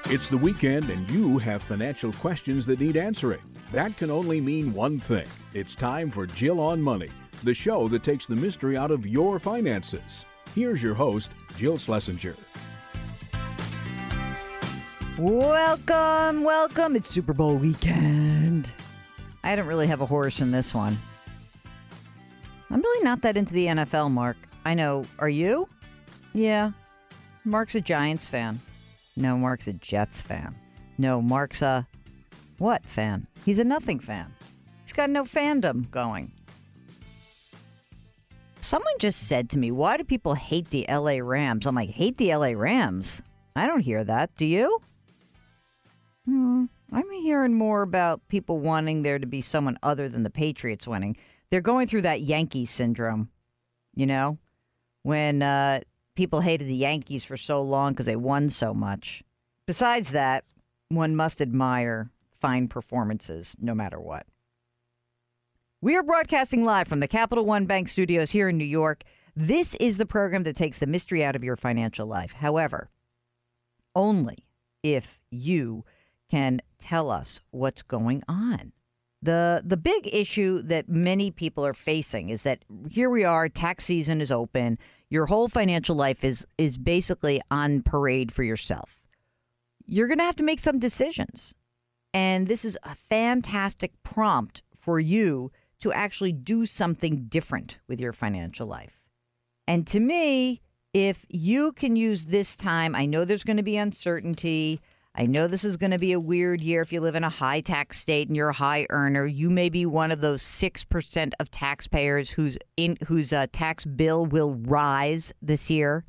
It's the weekend and you have financial questions that need answering. That can only mean one thing. It's time for Jill on Money, the show that takes the mystery out of your finances. Here's your host, Jill Schlesinger. Welcome. It's Super Bowl weekend. I don't really have a horse in this one. I'm really not that into the NFL, Mark. I know. Are you? Yeah. Mark's a Giants fan. No, Mark's a Jets fan. No, Mark's a what fan? He's a nothing fan. He's got no fandom going. Someone just said to me, why do people hate the LA Rams? I'm like, hate the LA Rams? I don't hear that. Do you? I'm hearing more about people wanting there to be someone other than the Patriots winning. They're going through that Yankee syndrome, you know, when people hated the Yankees for so long because they won so much. Besides that, one must admire fine performances no matter what. We are broadcasting live from the Capital One Bank Studios here in New York. This is the program that takes the mystery out of your financial life. However, only if you can tell us what's going on. The big issue that many people are facing is that here we are, tax season is open. Your whole financial life is basically on parade for yourself. You're going to have to make some decisions. And this is a fantastic prompt for you to actually do something different with your financial life. And to me, if you can use this time, I know there's going to be uncertainty. I know this is going to be a weird year if you live in a high tax state and you're a high earner. You may be one of those 6% of taxpayers whose tax bill will rise this year.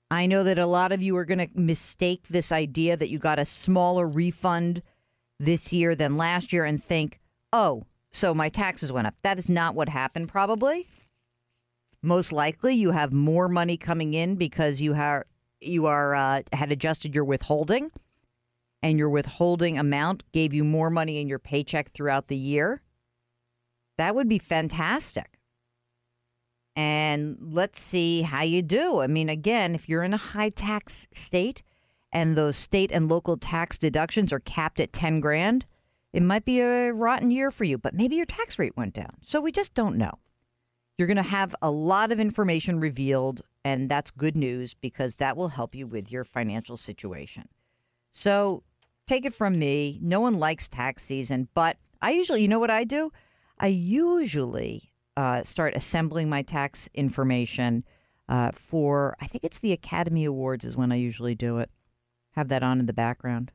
I know that a lot of you are going to mistake this idea that you got a smaller refund this year than last year and think, oh, so my taxes went up. That is not what happened, probably. Most likely you have more money coming in because you had adjusted your withholding, and your withholding amount gave you more money in your paycheck throughout the year. That would be fantastic. And let's see how you do. I mean, again, if you're in a high tax state and those state and local tax deductions are capped at 10 grand, it might be a rotten year for you, but maybe your tax rate went down. So we just don't know. You're going to have a lot of information revealed, and that's good news because that will help you with your financial situation. So take it from me. No one likes tax season, but I usually, you know what I do? I usually start assembling my tax information for, I think it's the Academy Awards is when I usually do it. Have that on in the background.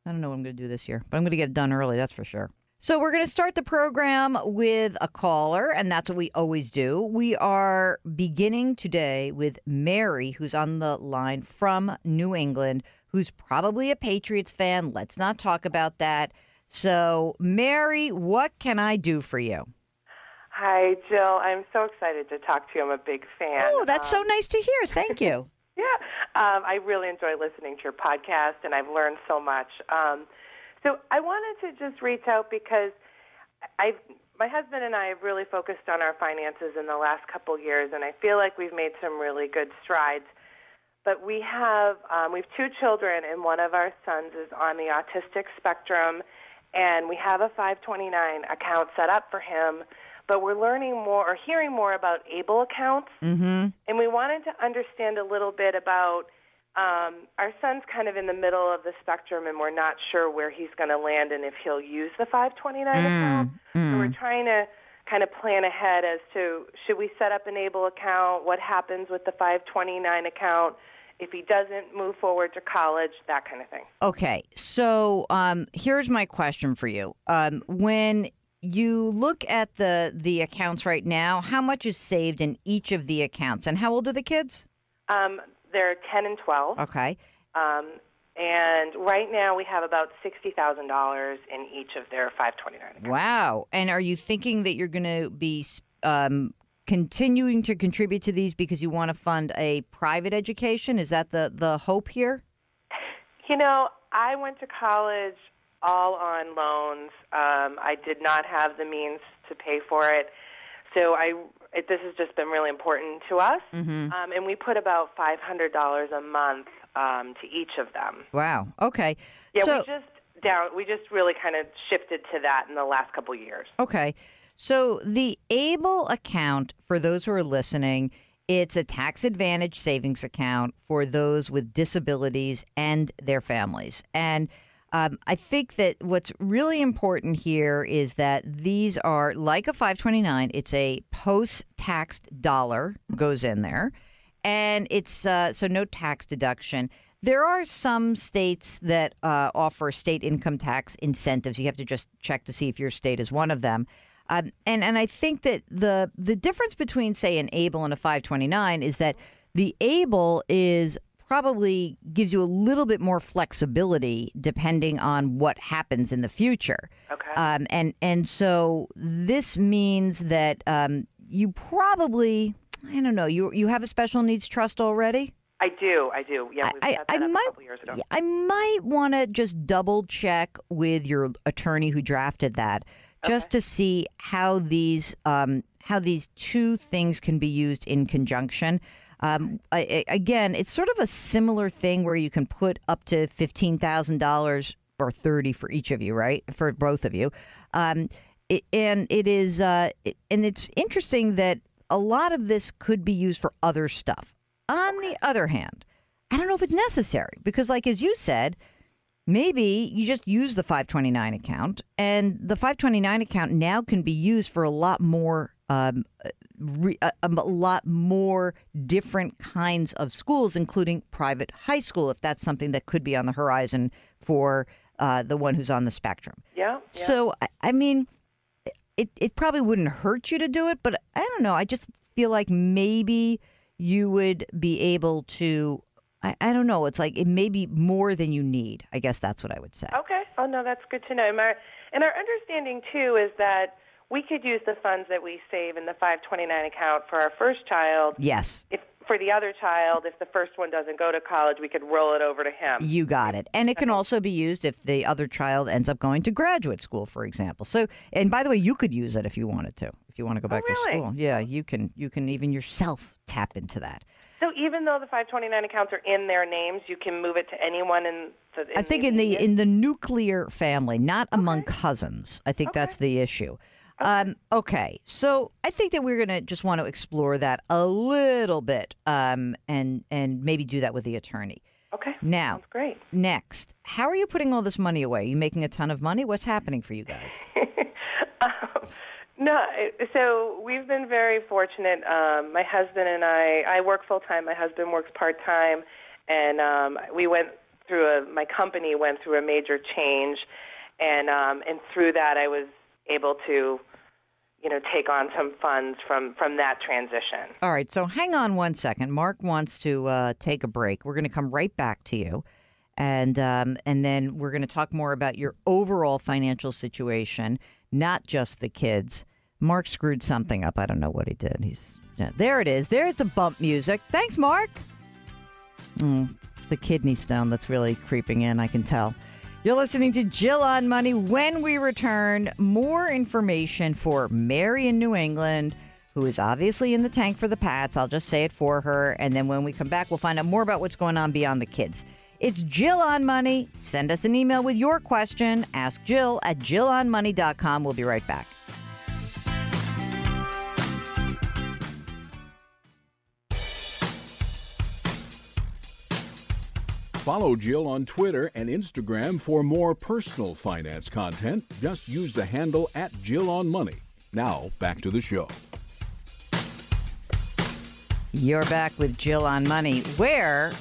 I don't know what I'm going to do this year, but I'm going to get it done early, that's for sure. So we're going to start the program with a caller, and that's what we always do. We are beginning today with Mary, who's on the line from New England, who's probably a Patriots fan. Let's not talk about that. So, Mary, what can I do for you? Hi, Jill. I'm so excited to talk to you. I'm a big fan. Oh, that's so nice to hear. Thank you. Yeah. I really enjoy listening to your podcast, and I've learned so much. So I wanted to just reach out because my husband and I have really focused on our finances in the last couple of years, and I feel like we've made some really good strides. But we have 2 children, and one of our sons is on the autistic spectrum, and we have a 529 account set up for him. But we're learning more or hearing more about ABLE accounts, and we wanted to understand a little bit about our son's kind of in the middle of the spectrum, and we're not sure where he's going to land and if he'll use the 529 account. So we're trying to kind of plan ahead as to should we set up an ABLE account, what happens with the 529 account, if he doesn't move forward to college, that kind of thing. Okay, so here's my question for you. When you look at the accounts right now, how much is saved in each of the accounts, and how old are the kids? They're 10 and 12. Okay. And right now we have about $60,000 in each of their 529 accounts. Wow. And are you thinking that you're going to be continuing to contribute to these because you want to fund a private education? Is that the hope here? You know, I went to college all on loans. I did not have the means to pay for it. So this has just been really important to us, and we put about $500 a month to each of them. Wow. Okay. Yeah, we just really kind of shifted to that in the last couple of years. Okay. So the ABLE account, for those who are listening, it's a tax advantage savings account for those with disabilities and their families. And I think that what's really important here is that these are like a 529. It's a post-taxed dollar goes in there, and it's so no tax deduction. There are some states that offer state income tax incentives. You have to just check to see if your state is one of them. And I think that the difference between, say, an ABLE and a 529 is that the ABLE is probably gives you a little bit more flexibility depending on what happens in the future. Okay. And so this means that you probably, I don't know, you have a special needs trust already? I do. Yeah, we set that up a couple years ago. I might want to just double check with your attorney who drafted that, just to see how these two things can be used in conjunction. Again, it's sort of a similar thing where you can put up to $15,000 or $30,000 for each of you, right? For both of you, and it's interesting that a lot of this could be used for other stuff. On the other hand, I don't know if it's necessary because, like as you said, maybe you just use the 529 account, and the 529 account now can be used for a lot more. A lot more different kinds of schools, including private high school, if that's something that could be on the horizon for the one who's on the spectrum. Yeah. So, I mean, it probably wouldn't hurt you to do it, but I don't know. I just feel like maybe you would be able to, I don't know. It's like it may be more than you need. I guess that's what I would say. Okay. Oh, no, that's good to know. And our understanding, too, is that we could use the funds that we save in the 529 account for our first child. Yes. If for the other child, if the first one doesn't go to college, we could roll it over to him. You got it. And it can also be used if the other child ends up going to graduate school, for example. So, and by the way, you could use it if you wanted to. If you want to go back to school. Yeah, you can even yourself tap into that. So even though the 529 accounts are in their names, you can move it to anyone I think in the nuclear family, not among cousins. I think that's the issue. Okay, so I think that we're going to just want to explore that a little bit and maybe do that with the attorney. Okay, now, sounds great. Next, how are you putting all this money away? Are you making a ton of money? What's happening for you guys? No, so we've been very fortunate. My husband and I work full-time. My husband works part-time, and my company went through a major change, and through that I was able to take on some funds from that transition. All right, so hang on one second. Mark wants to take a break. We're going to come right back to you, and then we're going to talk more about your overall financial situation, not just the kids. Mark screwed something up. I don't know what he did. There it is. There's the bump music. Thanks, Mark. It's the kidney stone that's really creeping in, I can tell. You're listening to Jill on Money. When we return, more information for Mary in New England, who is obviously in the tank for the Pats. I'll just say it for her. And then when we come back, we'll find out more about what's going on beyond the kids. It's Jill on Money. Send us an email with your question. Ask Jill at jillonmoney.com. We'll be right back. Follow Jill on Twitter and Instagram for more personal finance content. Just use the handle @JillOnMoney. Now, back to the show. You're back with Jill on Money, where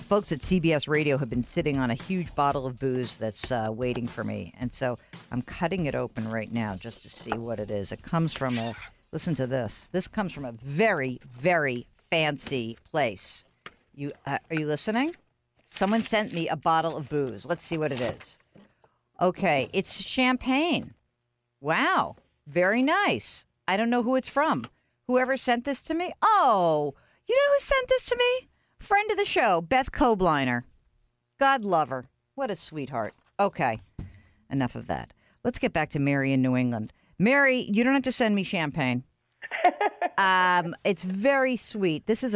folks at CBS Radio have been sitting on a huge bottle of booze that's waiting for me. And so I'm cutting it open right now just to see what it is. It comes from listen to this. This comes from a very, very fancy place. Are you listening? Someone sent me a bottle of booze. Let's see what it is. Okay, it's champagne. Wow, very nice. I don't know who it's from. Whoever sent this to me? Oh, you know who sent this to me? Friend of the show, Beth Kobliner. God love her. What a sweetheart. Okay, enough of that. Let's get back to Mary in New England. Mary, you don't have to send me champagne. It's very sweet. This is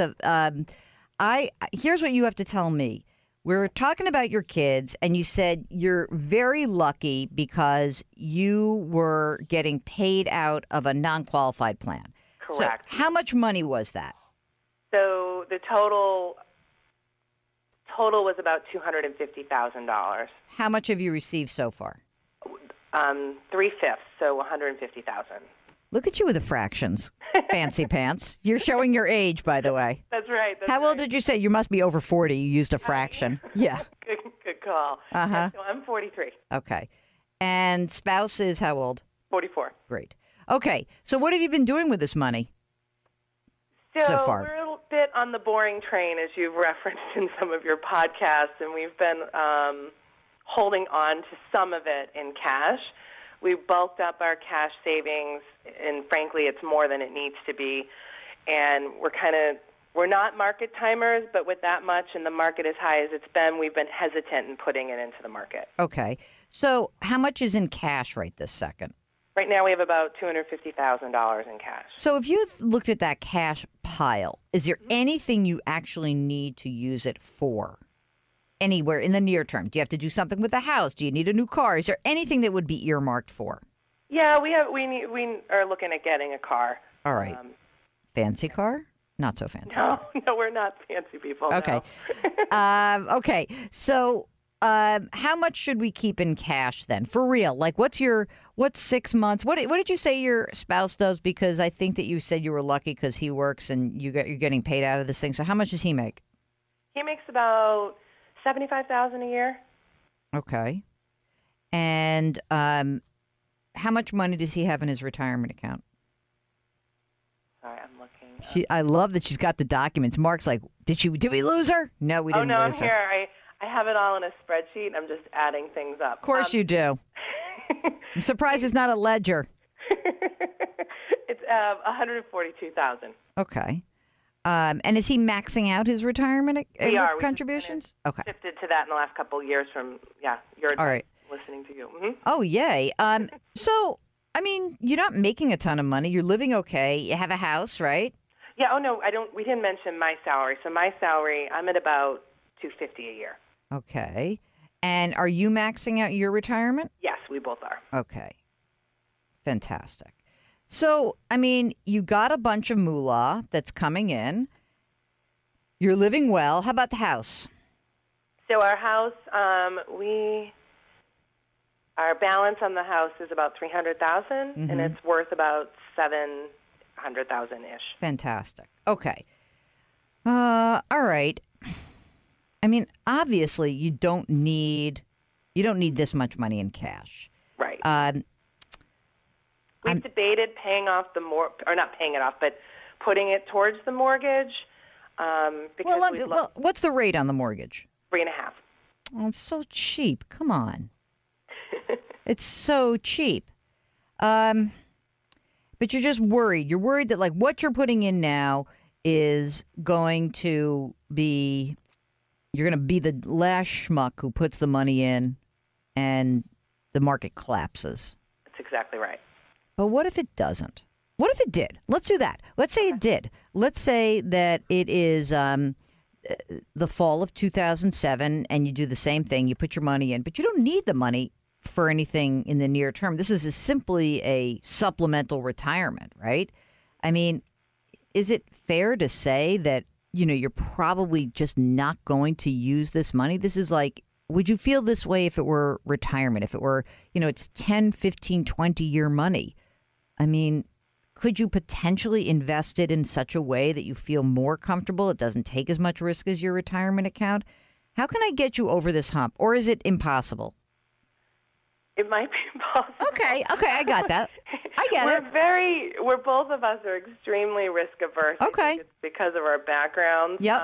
here's what you have to tell me. We were talking about your kids, and you said you're very lucky because you were getting paid out of a non-qualified plan. Correct. So how much money was that? So the total was about $250,000. How much have you received so far? 3/5, so $150,000. Look at you with the fractions. Fancy pants. You're showing your age, by the way. That's right. How old did you say? You must be over 40. You used a fraction. Yeah. Good call. Uh-huh. So I'm 43. Okay. And spouse is how old? 44. Great. Okay. So what have you been doing with this money so far? We're a bit on the boring train, as you've referenced in some of your podcasts, and we've been holding on to some of it in cash. We bulked up our cash savings, and frankly, it's more than it needs to be. And we're not market timers, but with that much and the market as high as it's been, we've been hesitant in putting it into the market. Okay. So how much is in cash right this second? Right now, we have about $250,000 in cash. So if you looked at that cash pile, is there anything you actually need to use it for? Anywhere in the near term? Do you have to do something with the house? Do you need a new car? Is there anything that would be earmarked for? Yeah, we are looking at getting a car. All right. Fancy car? Not so fancy. No, we're not fancy people. Okay. No. Okay. So how much should we keep in cash then? For real? Like what's 6 months? What did you say your spouse does? Because I think that you said you were lucky because he works and you're getting paid out of this thing. So how much does he make? He makes about $75,000 a year. Okay. And how much money does he have in his retirement account? Sorry, I'm looking. I love that she's got the documents. Mark's like, did we lose her? No, we didn't lose her. I'm here. I have it all in a spreadsheet. I'm just adding things up. Of course you do. I'm surprised it's not a ledger. It's $142,000. Okay. And is he maxing out his retirement contributions? Okay. Shifted to that in the last couple of years from, your advice, all right. listening to you. Mm-hmm. Oh, yay. So, I mean, you're not making a ton of money. You're living okay. You have a house, right? Yeah. Oh, no, we didn't mention my salary. So my salary, I'm at about $250 a year. Okay. And are you maxing out your retirement? Yes, we both are. Okay. Fantastic. So, I mean, you got a bunch of moolah that's coming in. You're living well. How about the house? So our house, our balance on the house is about $300,000, and it's worth about $700,000-ish. Fantastic. Okay. All right. I mean, obviously, you don't need this much money in cash. Right. We've debated paying off or not paying it off, but putting it towards the mortgage. Because what's the rate on the mortgage? 3.5. Oh, it's so cheap. Come on. It's so cheap. But you're just worried. You're worried that like what you're putting in now is going to be, you're going to be the last schmuck who puts the money in and the market collapses. That's exactly right. But what if it doesn't? What if it did? Let's do that. Let's say it did. Let's say that it is the fall of 2007 and you do the same thing. You put your money in, but you don't need the money for anything in the near term. This is simply a supplemental retirement, right? I mean, is it fair to say that, you're probably just not going to use this money? This is like, would you feel this way if it were retirement? If it were, it's 10, 15, 20-year money? I mean, could you potentially invest it in such a way that you feel more comfortable? It doesn't take as much risk as your retirement account. How can I get you over this hump? Or is it impossible? It might be impossible. Okay, I got that. I get it. We're both of us are extremely risk averse. Okay. I think it's because of our backgrounds. Yep.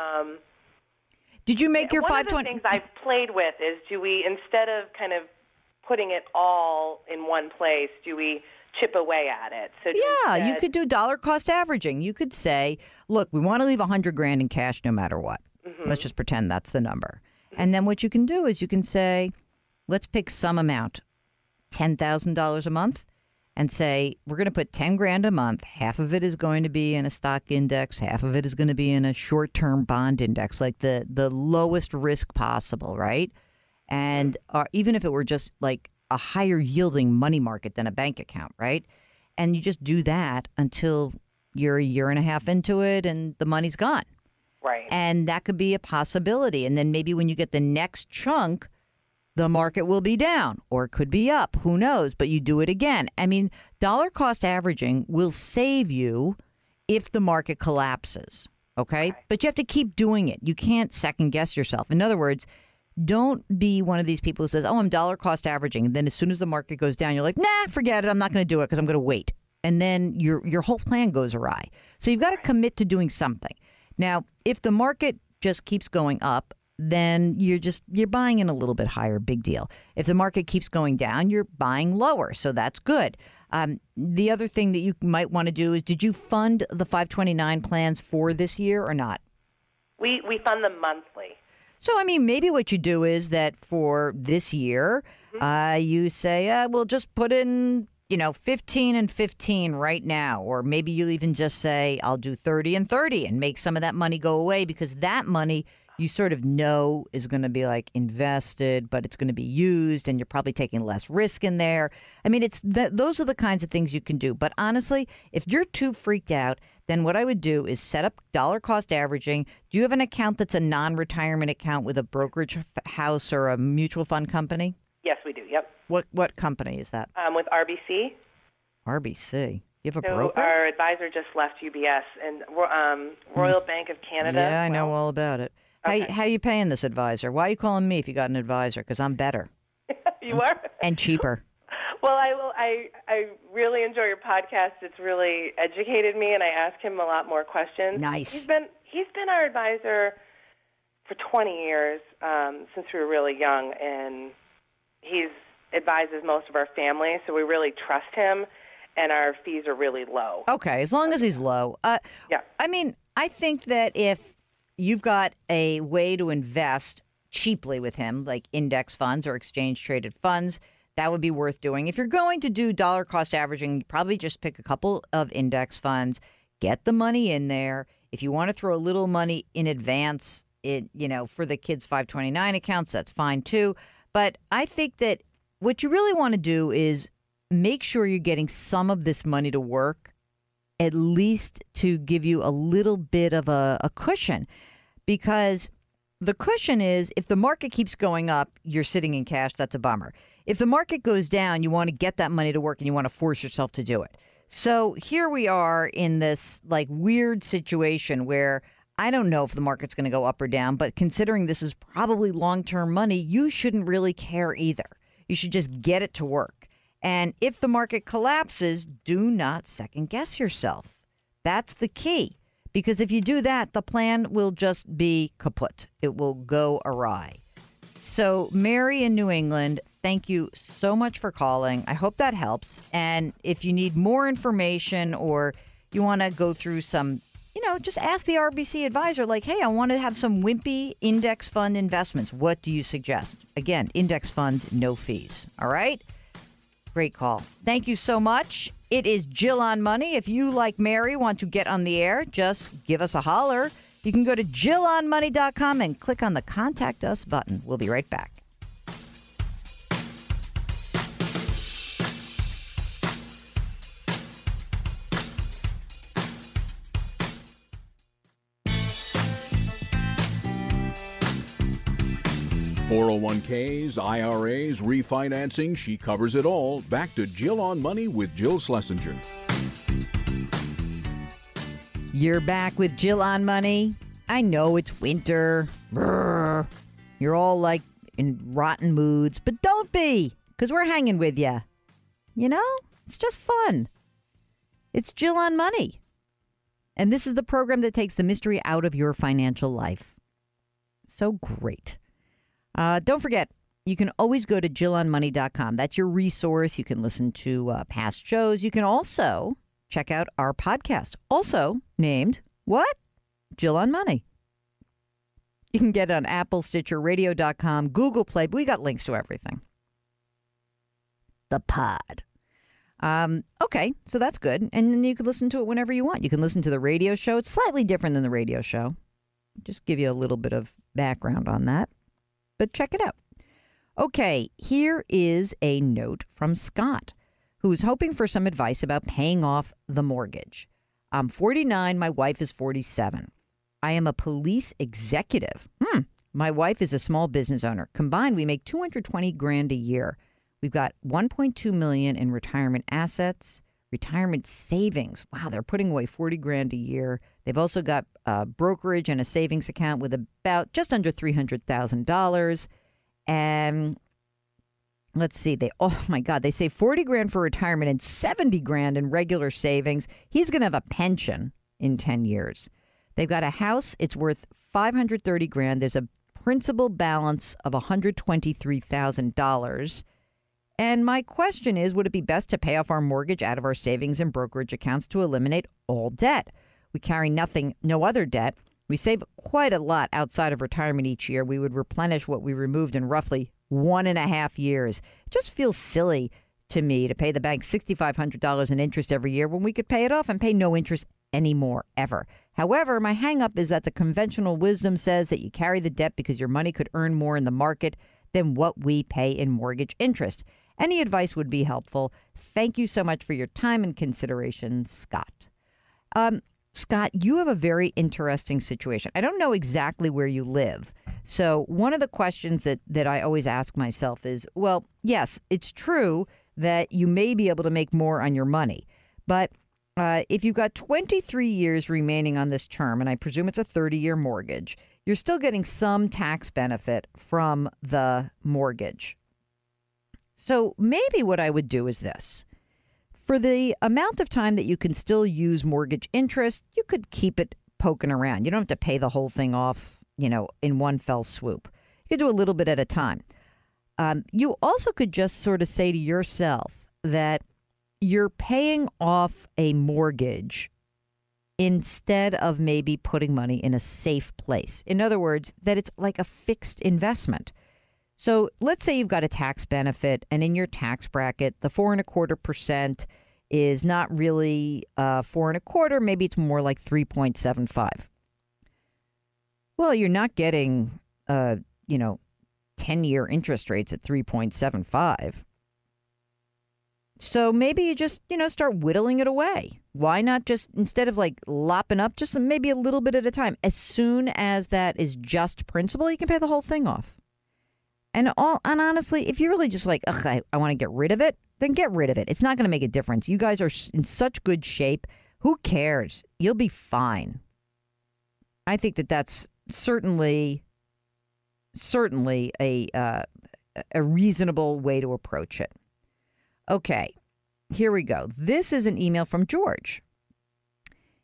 Did you make your 520? One of the things I've played with is, do we, instead of kind of putting it all in one place, do we chip away at it? So you could do dollar cost averaging. You could say, look, we want to leave $100,000 in cash no matter what. Mm-hmm. Let's just pretend that's the number. Mm-hmm. And then what you can do is you can say, let's pick some amount, $10,000 a month, and say, we're going to put 10 grand a month. Half of it is going to be in a stock index. Half of it is going to be in a short-term bond index, like the lowest risk possible, right? And even if it were just like a higher yielding money market than a bank account, right? And you just do that until you're a year and a half into it and the money's gone. Right. And that could be a possibility. And then maybe when you get the next chunk, the market will be down or it could be up. Who knows? But you do it again. I mean, dollar cost averaging will save you if the market collapses. Okay? But you have to keep doing it. You can't second guess yourself. In other words, don't be one of these people who says, oh, I'm dollar cost averaging. And then as soon as the market goes down, you're like, nah, forget it. I'm not going to do it because I'm going to wait. And then your whole plan goes awry. So you've got to commit to doing something. Now, if the market just keeps going up, then you're buying in a little bit higher, big deal. If the market keeps going down, you're buying lower, so that's good. The other thing that you might want to do is, did you fund the 529 plans for this year or not? We fund them monthly. So, I mean, maybe what you do is that for this year, you say, we'll just put in 15 and 15 right now. Or maybe you even just say, I'll do 30 and 30 and make some of that money go away, because that money you sort of know is going to be like invested, but it's going to be used and you're probably taking less risk in there. I mean, those are the kinds of things you can do. But honestly, if you're too freaked out, then what I would do is set up dollar cost averaging. Do you have an account that's a non-retirement account with a brokerage house or a mutual fund company? Yes, we do. Yep. What company is that? With RBC. RBC. You have a So broker? our advisor just left UBS and Royal Bank of Canada. Yeah, I know all about it. Okay. How you paying this advisor? Why are you calling me if you got an advisor? Because I'm better. You are? And cheaper. Well, I really enjoy your podcast. It's really educated me, and I ask him a lot more questions. Nice. He's been our advisor for 20 years, since we were really young, and he's advises most of our family, so we really trust him, and our fees are really low. Okay, as long as he's low. Yeah. I mean, I think that if you've got a way to invest cheaply with him, like index funds or exchange-traded funds, that would be worth doing. If you're going to do dollar cost averaging, probably just pick a couple of index funds, get the money in there. If you want to throw a little money in advance, for the kids' 529 accounts, that's fine too. But I think that what you really want to do is make sure you're getting some of this money to work, at least to give you a little bit of a cushion. Because the cushion is, if the market keeps going up, you're sitting in cash, that's a bummer. If the market goes down, you want to get that money to work and you want to force yourself to do it. So here we are in this like weird situation where I don't know if the market's going to go up or down, but considering this is probably long-term money, you shouldn't really care either. You should just get it to work. And if the market collapses, do not second guess yourself. That's the key. Because if you do that, the plan will just be kaput. It will go awry. So, Mary in New England, thank you so much for calling. I hope that helps. And if you need more information or you want to go through some, just ask the RBC advisor, like, hey, I want to have some wimpy index fund investments. What do you suggest? Again, index funds, no fees. All right? Great call. Thank you so much. It is Jill on Money. If you, like Mary, want to get on the air, just give us a holler. You can go to JillOnMoney.com and click on the Contact Us button. We'll be right back. .401ks, IRAs, refinancing, she covers it all. Back to Jill on Money with Jill Schlesinger. You're back with Jill on Money. I know it's winter. Brr. You're all like in rotten moods, but don't be, because we're hanging with you. It's just fun. It's Jill on Money. And this is the program that takes the mystery out of your financial life. So great. Don't forget, you can always go to JillOnMoney.com. That's your resource. You can listen to past shows. You can also check out our podcast, also named, what? Jill on Money. You can get it on Apple, Stitcher, Radio.com, Google Play. We got links to everything. The pod. Okay, so that's good. And then you can listen to it whenever you want. You can listen to the radio show. It's slightly different than the radio show. Just give you a little bit of background on that. But check it out. Okay, here is a note from Scott, who's hoping for some advice about paying off the mortgage. I'm 49. My wife is 47. I am a police executive. My wife is a small business owner. Combined, we make $220,000 a year. We've got $1.2 million in retirement assets, retirement savings. Wow, they're putting away $40,000 a year. They've also got brokerage and a savings account with about just under $300,000. And let's see, they save $40,000 for retirement and $70,000 in regular savings. He's going to have a pension in 10 years. They've got a house. It's worth $530,000. There's a principal balance of $123,000. And my question is, would it be best to pay off our mortgage out of our savings and brokerage accounts to eliminate all debt? We carry no other debt. We save quite a lot outside of retirement each year. We would replenish what we removed in roughly 1.5 years. It just feels silly to me to pay the bank $6,500 in interest every year when we could pay it off and pay no interest anymore, ever. However, my hang-up is that the conventional wisdom says that you carry the debt because your money could earn more in the market than what we pay in mortgage interest. Any advice would be helpful. Thank you so much for your time and consideration, Scott. Scott, you have a very interesting situation. I don't know exactly where you live. So one of the questions that I always ask myself is, well, yes, it's true that you may be able to make more on your money. But if you've got 23 years remaining on this term, and I presume it's a 30-year mortgage, you're still getting some tax benefit from the mortgage. So maybe what I would do is this. For the amount of time that you can still use mortgage interest, you could keep it poking around. You don't have to pay the whole thing off, in one fell swoop. You could do a little bit at a time. You also could just sort of say to yourself that you're paying off a mortgage instead of maybe putting money in a safe place. In other words, that it's like a fixed investment. So let's say you've got a tax benefit, and in your tax bracket, the 4.25% is not really 4.25%. Maybe it's more like 3.75. Well, you're not getting, 10-year interest rates at 3.75. So maybe you just, start whittling it away. Why not just, instead of like lopping up, just maybe a little bit at a time. As soon as that is just principal, you can pay the whole thing off. And honestly, if you're really just like, I want to get rid of it, then get rid of it. It's not going to make a difference. You guys are in such good shape. Who cares? You'll be fine. I think that's certainly a reasonable way to approach it. Okay, here we go. This is an email from George.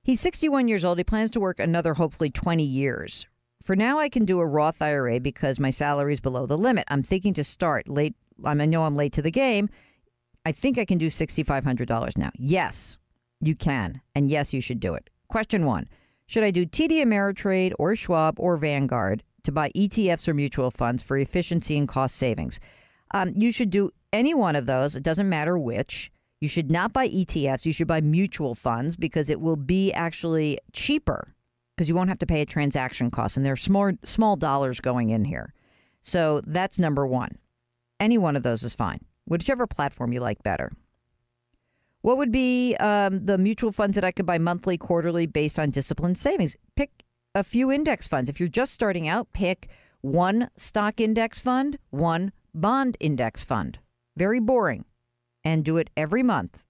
He's 61 years old. He plans to work another, hopefully, 20 years. For now, I can do a Roth IRA because my salary is below the limit. I'm thinking to start late. I know I'm late to the game. I think I can do $6,500 now. Yes, you can. And yes, you should do it. Question 1. Should I do TD Ameritrade or Schwab or Vanguard to buy ETFs or mutual funds for efficiency and cost savings? You should do any one of those. It doesn't matter which. You should not buy ETFs. You should buy mutual funds because it will be actually cheaper because you won't have to pay a transaction cost. And there are small dollars going in here. So that's number 1. Any one of those is fine. Whichever platform you like better. What would be the mutual funds that I could buy monthly, quarterly based on disciplined savings? Pick a few index funds. If you're just starting out, pick one stock index fund, one bond index fund. Very boring. And do it every month.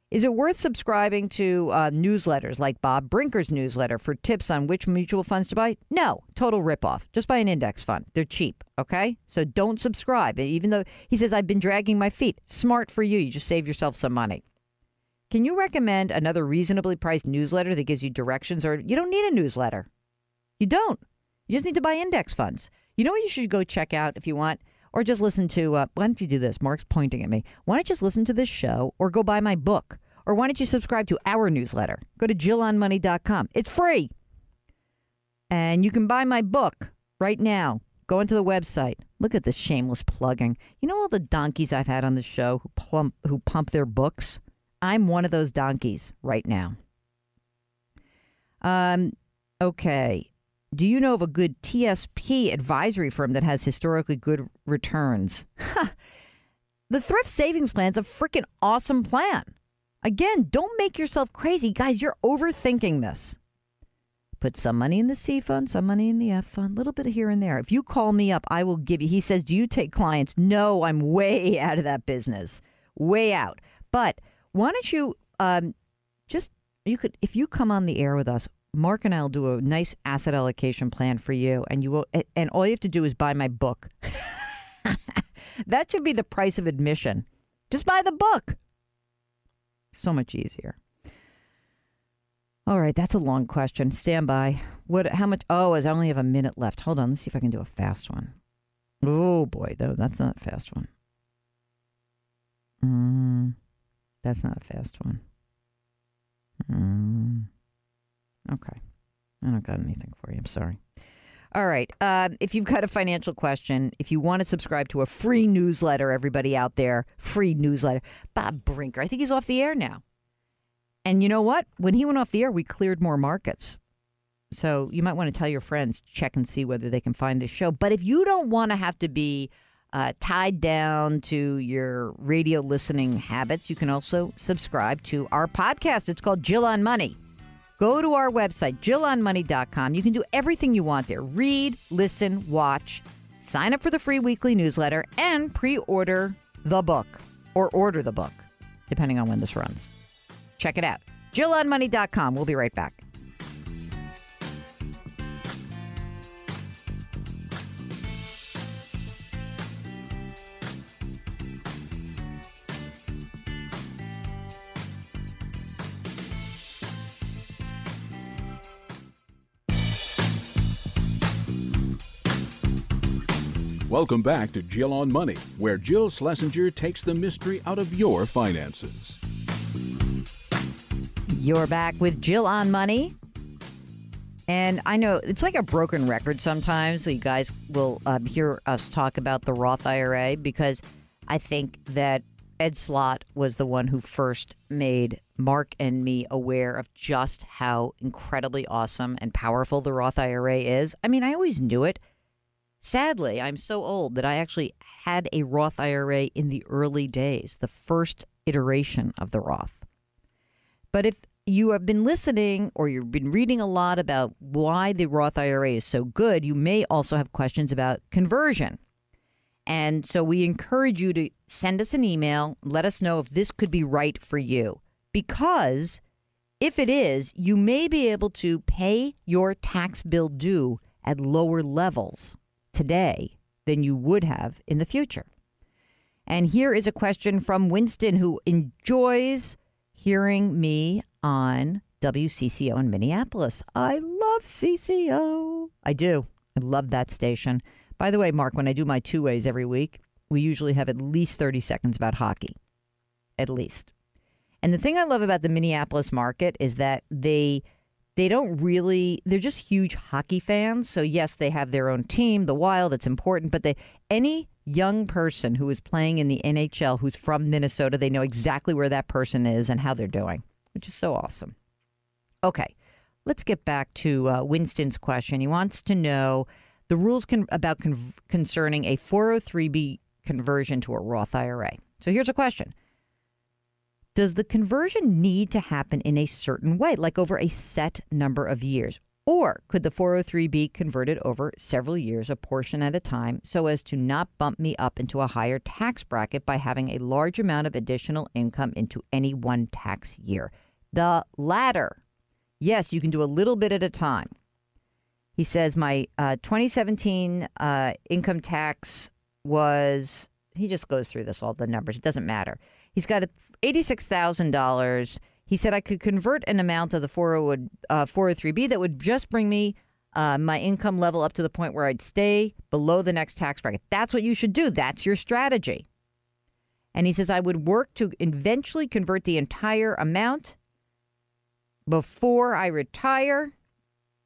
Is it worth subscribing to newsletters like Bob Brinker's newsletter for tips on which mutual funds to buy? No, total ripoff. Just buy an index fund. They're cheap, okay? So don't subscribe. Even though he says, I've been dragging my feet. Smart for you. You just save yourself some money. Can you recommend another reasonably priced newsletter that gives you directions? Or you don't need a newsletter. You don't. You just need to buy index funds. You know what you should go check out if you want? Or just listen to, why don't you do this? Mark's pointing at me. Why don't you just listen to this show or go buy my book? Or why don't you subscribe to our newsletter? Go to JillOnMoney.com. It's free. And you can buy my book right now. Go into the website. Look at this shameless plugging. You know all the donkeys I've had on the show who pump their books? I'm one of those donkeys right now. Okay. Do you know of a good TSP advisory firm that has historically good returns? The Thrift Savings Plan is a freaking awesome plan. Again, don't make yourself crazy. Guys, you're overthinking this. Put some money in the C fund, some money in the F fund, a little bit of here and there. If you call me up, I will give you. He says, do you take clients? No, I'm way out of that business. Way out. But why don't you if you come on the air with us, Mark and I will do a nice asset allocation plan for you, and all you have to do is buy my book. That should be the price of admission. Just buy the book. So much easier. All right, that's a long question. Stand by. How much? Oh, I only have a minute left. Hold on. Let's see if I can do a fast one. Oh, boy. No, that's not a fast one. That's not a fast one. Okay. I don't got anything for you. I'm sorry. All right. If you've got a financial question, if you want to subscribe to a free newsletter, everybody out there, free newsletter. Bob Brinker, I think he's off the air now. And you know what? When he went off the air, we cleared more markets. So you might want to tell your friends, check and see whether they can find this show. But if you don't want to have to be tied down to your radio listening habits, you can also subscribe to our podcast. It's called Jill on Money. Go to our website, jillonmoney.com. You can do everything you want there. Read, listen, watch, sign up for the free weekly newsletter, and pre-order the book or order the book, depending on when this runs. Check it out. jillonmoney.com. We'll be right back. Welcome back to Jill on Money, where Jill Schlesinger takes the mystery out of your finances. You're back with Jill on Money. And I know it's like a broken record sometimes. So you guys will hear us talk about the Roth IRA because I think that Ed Slott was the one who first made Mark and me aware of just how incredibly awesome and powerful the Roth IRA is. I mean, I always knew it. Sadly, I'm so old that I actually had a Roth IRA in the early days, the first iteration of the Roth. But if you have been listening or you've been reading a lot about why the Roth IRA is so good, you may also have questions about conversion. And so we encourage you to send us an email. Let us know if this could be right for you. Because if it is, you may be able to pay your tax bill due at lower levels today than you would have in the future. And here is a question from Winston, who enjoys hearing me on WCCO in Minneapolis. I love CCO. I do. I love that station. By the way, Mark, when I do my two ways every week, we usually have at least 30 seconds about hockey. At least. And the thing I love about the Minneapolis market is that they're just huge hockey fans. So yes, they have their own team, the Wild, it's important, but any young person who is playing in the NHL who's from Minnesota, they know exactly where that person is and how they're doing, which is so awesome. Okay, let's get back to Winston's question. He wants to know the rules concerning a 403b conversion to a Roth IRA. So here's a question. Does the conversion need to happen in a certain way, like over a set number of years? Or could the 403 be converted over several years, a portion at a time, so as to not bump me up into a higher tax bracket by having a large amount of additional income into any one tax year? The latter. Yes, you can do a little bit at a time. He says my 2017 income tax was, he just goes through all the numbers. It doesn't matter. He's got $86,000. He said I could convert an amount of the 403B that would just bring me my income level up to the point where I'd stay below the next tax bracket. That's what you should do. That's your strategy. And he says I would work to eventually convert the entire amount before I retire.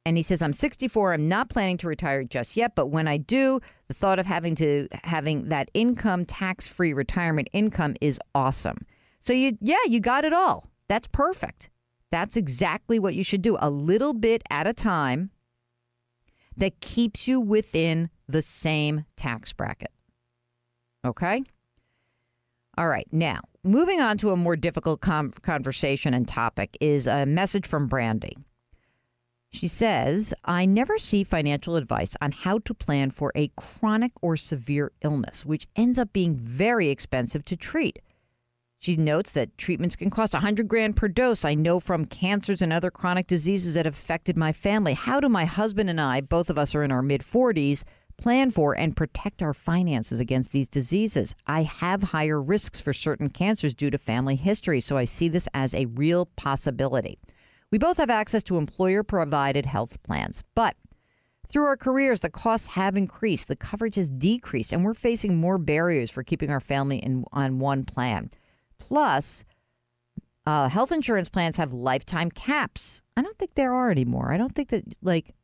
And he says, I'm 64. I'm not planning to retire just yet. But when I do, The thought of having that income, tax-free retirement income is awesome. So you got it all. That's perfect. That's exactly what you should do. A little bit at a time that keeps you within the same tax bracket. Okay? All right. Now, moving on to a more difficult conversation and topic is a message from Brandy. She says, I never see financial advice on how to plan for a chronic or severe illness, which ends up being very expensive to treat. She notes that treatments can cost $100,000 per dose. I know from cancers and other chronic diseases that have affected my family. How do my husband and I, both of us are in our mid-40s, plan for and protect our finances against these diseases? I have higher risks for certain cancers due to family history, so I see this as a real possibility. We both have access to employer-provided health plans, but through our careers, the costs have increased, the coverage has decreased, and we're facing more barriers for keeping our family on one plan. Plus, health insurance plans have lifetime caps. I don't think there are anymore. I don't think that,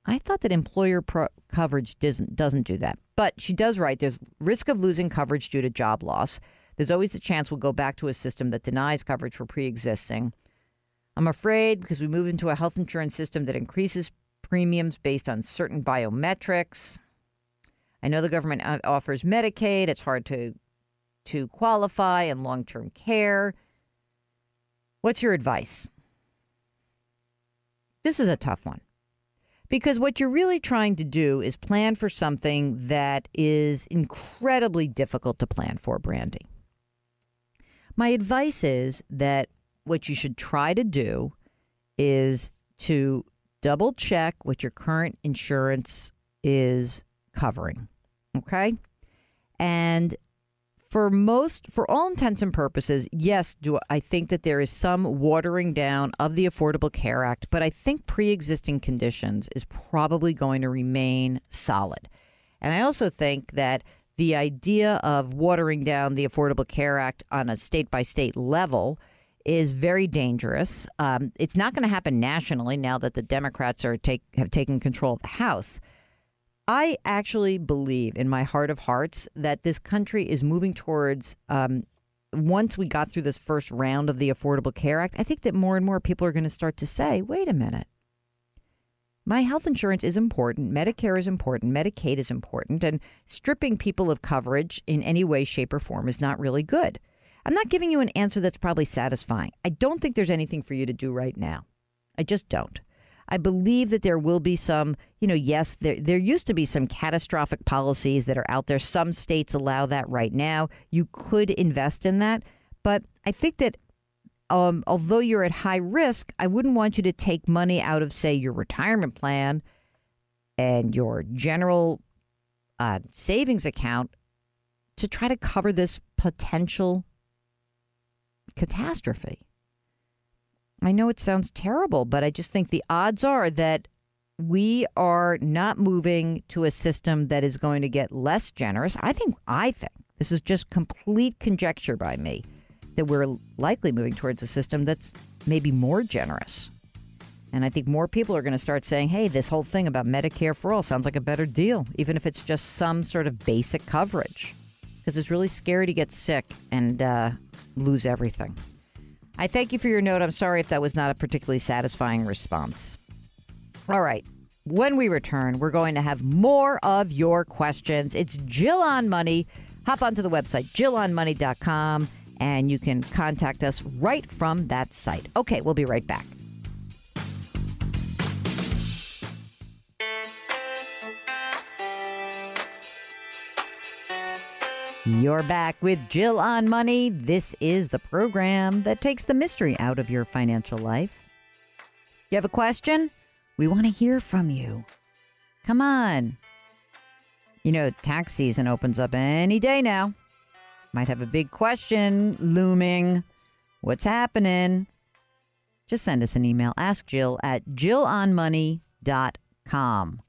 I thought that employer coverage doesn't do that. But she does write, there's risk of losing coverage due to job loss. There's always the chance we'll go back to a system that denies coverage for pre-existing. I'm afraid because we move into a health insurance system that increases premiums based on certain biometrics. I know the government offers Medicaid. It's hard to qualify and long-term care. What's your advice? This is a tough one because what you're really trying to do is plan for something that is incredibly difficult to plan for, Brandy. My advice is that what you should try to do is to double check what your current insurance is covering. And for all intents and purposes, yes, I think that there is some watering down of the Affordable Care Act, but I think pre-existing conditions is probably going to remain solid. And I also think that the idea of watering down the Affordable Care Act on a state-by-state level is very dangerous. It's not going to happen nationally now that the Democrats have taken control of the House. I actually believe in my heart of hearts that this country is moving towards, once we got through this first round of the Affordable Care Act, I think that more and more people are going to start to say, wait a minute. My health insurance is important. Medicare is important. Medicaid is important. And stripping people of coverage in any way, shape, or form is not really good. I'm not giving you an answer that's probably satisfying. I don't think there's anything for you to do right now. I just don't. I believe that there will be some, yes, there used to be some catastrophic policies that are out there. Some states allow that right now. You could invest in that. But I think that although you're at high risk, I wouldn't want you to take money out of, say, your retirement plan and your general savings account to try to cover this potential catastrophe. I know it sounds terrible, but I just think the odds are that we are not moving to a system that is going to get less generous. I think this is just complete conjecture by me that we're likely moving towards a system that's maybe more generous. And I think more people are going to start saying, hey, this whole thing about Medicare for all sounds like a better deal, even if it's just some sort of basic coverage, because it's really scary to get sick and lose everything. I thank you for your note. I'm sorry if that was not a particularly satisfying response. All right. When we return, we're going to have more of your questions. It's Jill on Money. Hop onto the website, jillonmoney.com, and you can contact us right from that site. Okay, we'll be right back. You're back with Jill on Money. This is the program that takes the mystery out of your financial life. You have a question? We want to hear from you. Come on. Tax season opens up any day now. Might have a big question looming. What's happening? Just send us an email. Ask Jill at jillonmoney.com.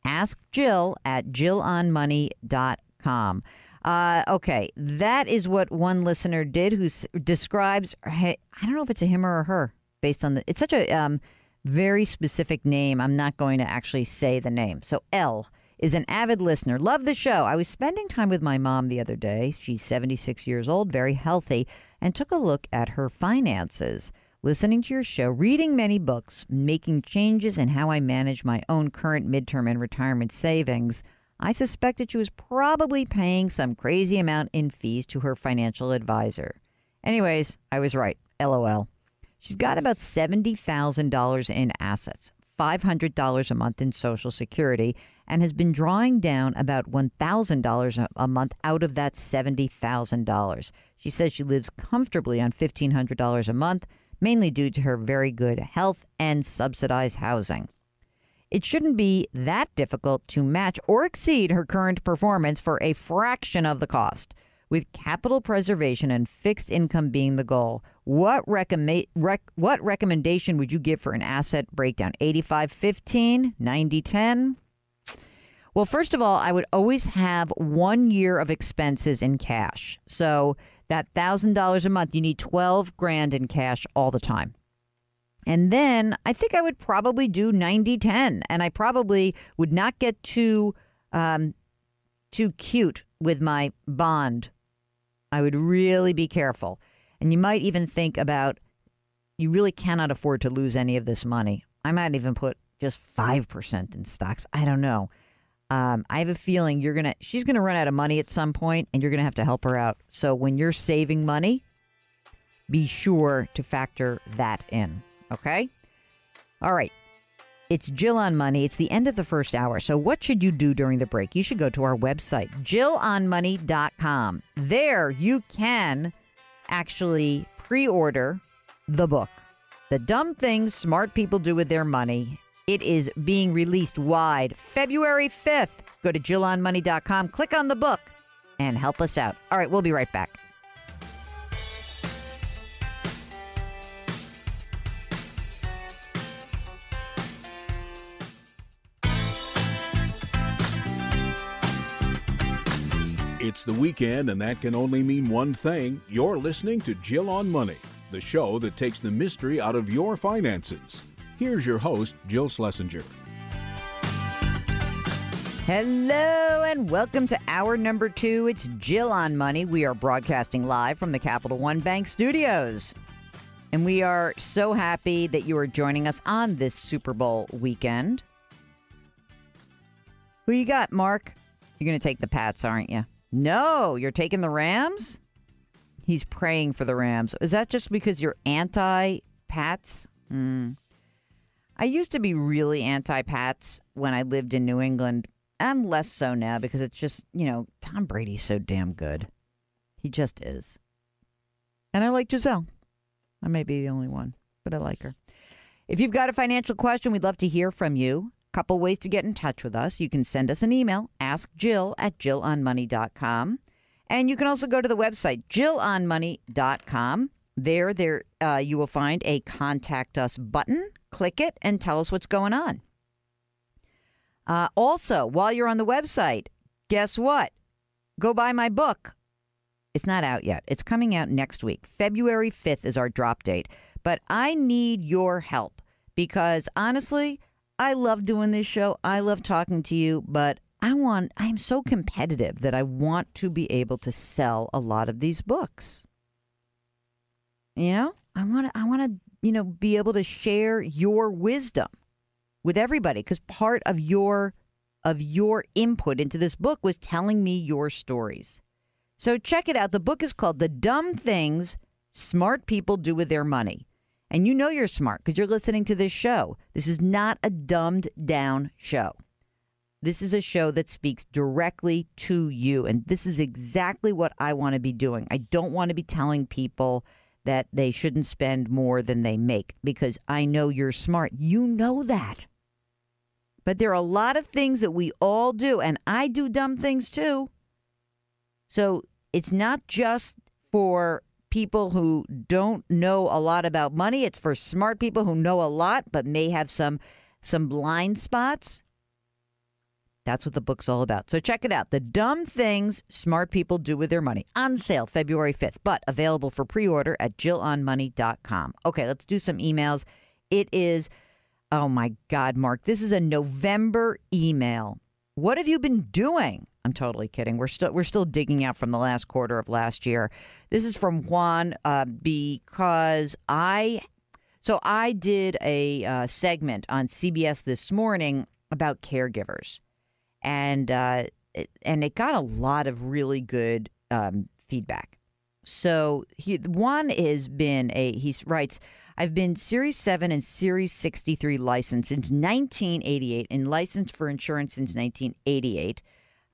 Ask Jill at jillonmoney.com. Okay, that is what one listener did who describes, I don't know if it's a him or a her, based on it's such a very specific name. I'm not going to actually say the name. So L is an avid listener. Love the show. I was spending time with my mom the other day. She's 76 years old, very healthy, and took a look at her finances. Listening to your show, reading many books, making changes in how I manage my own current midterm and retirement savings, I suspected she was probably paying some crazy amount in fees to her financial advisor. Anyways, I was right. LOL. She's got about $70,000 in assets, $500 a month in Social Security, and has been drawing down about $1,000 a month out of that $70,000. She says she lives comfortably on $1,500 a month, mainly due to her very good health and subsidized housing. It shouldn't be that difficult to match or exceed her current performance for a fraction of the cost, with capital preservation and fixed income being the goal. What recommendation would you give for an asset breakdown? 85-15, 90-10? Well, first of all, I would always have 1 year of expenses in cash. So that $1,000 a month, you need $12,000 in cash all the time. And then I think I would probably do 90-10, and I probably would not get too cute with my bond. I would really be careful. And you might even think about, you really cannot afford to lose any of this money. I might even put just 5% in stocks. I don't know. I have a feeling she's going to run out of money at some point, and you're going to have to help her out. So when you're saving money, be sure to factor that in. Okay? All right. It's Jill on Money. It's the end of the first hour. So what should you do during the break? You should go to our website, JillOnMoney.com. There you can actually pre-order the book, The Dumb Things Smart People Do With Their Money. It is being released wide February 5th. Go to JillOnMoney.com, click on the book, and help us out. All right, we'll be right back. It's the weekend, and that can only mean one thing. You're listening to Jill on Money, the show that takes the mystery out of your finances. Here's your host, Jill Schlesinger. Hello, and welcome to hour number 2. It's Jill on Money. We are broadcasting live from the Capital One Bank studios. And we are so happy that you are joining us on this Super Bowl weekend. Who you got, Mark? You're going to take the Pats, aren't you? No, you're taking the Rams? He's praying for the Rams. Is that just because you're anti-Pats? I used to be really anti-Pats when I lived in New England. I'm less so now because it's just, Tom Brady's so damn good. He just is. And I like Giselle. I may be the only one, but I like her. If you've got a financial question, we'd love to hear from you. Couple ways to get in touch with us. You can send us an email, askjill@jillonmoney.com. And you can also go to the website, jillonmoney.com. There you will find a Contact Us button. Click it and tell us what's going on. Also, while you're on the website, guess what? Go buy my book. It's not out yet. It's coming out next week. February 5th is our drop date. But I need your help because, honestly, I love doing this show. I love talking to you, but I'm so competitive that I want to be able to sell a lot of these books. I want to, be able to share your wisdom with everybody because part of your input into this book was telling me your stories. So check it out. The book is called The Dumb Things Smart People Do With Their Money. And you know you're smart because you're listening to this show. This is not a dumbed down show. This is a show that speaks directly to you. And this is exactly what I want to be doing. I don't want to be telling people that they shouldn't spend more than they make because I know you're smart. You know that. But there are a lot of things that we all do. And I do dumb things too. So it's not just for people who don't know a lot about money. It's for smart people who know a lot but may have some blind spots. That's what the book's all about. So check it out. The Dumb Things Smart People Do With Their Money. On sale February 5th, but available for pre-order at JillOnMoney.com. Okay, let's do some emails. It is, oh my God, Mark, this is a November email. What have you been doing? I'm totally kidding. We're still digging out from the last quarter of last year. This is from Juan because I did a segment on CBS this morning about caregivers, and it got a lot of really good feedback. So Juan he writes, I've been Series 7 and Series 63 licensed since 1988 and licensed for insurance since 1988.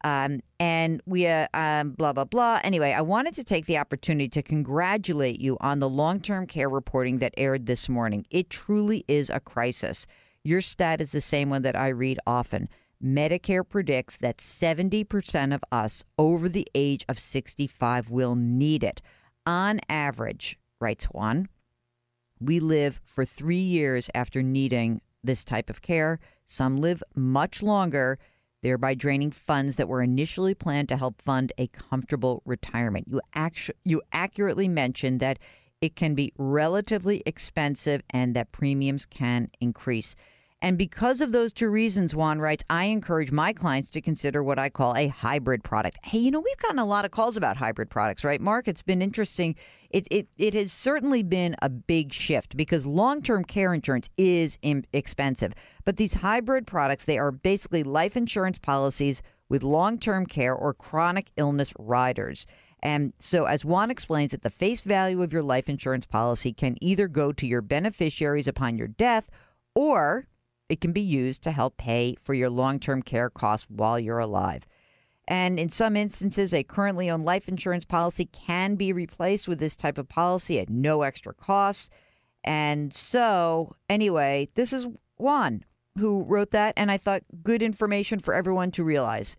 And we, blah, blah, blah. Anyway, I wanted to take the opportunity to congratulate you on the long-term care reporting that aired this morning. It truly is a crisis. Your stat is the same one that I read often. Medicare predicts that 70% of us over the age of 65 will need it. On average, writes Juan, we live for 3 years after needing this type of care. Some live much longer, thereby draining funds that were initially planned to help fund a comfortable retirement. You accurately mentioned that it can be relatively expensive and that premiums can increase. And because of those two reasons, Juan writes, I encourage my clients to consider what I call a hybrid product. Hey, we've gotten a lot of calls about hybrid products, right, Mark? It's been interesting. It has certainly been a big shift because long-term care insurance is expensive. But these hybrid products, they are basically life insurance policies with long-term care or chronic illness riders. And so as Juan explains it, the face value of your life insurance policy can either go to your beneficiaries upon your death, or it can be used to help pay for your long-term care costs while you're alive. And in some instances, a currently owned life insurance policy can be replaced with this type of policy at no extra cost. And so, anyway, this is Juan who wrote that, and I thought good information for everyone to realize.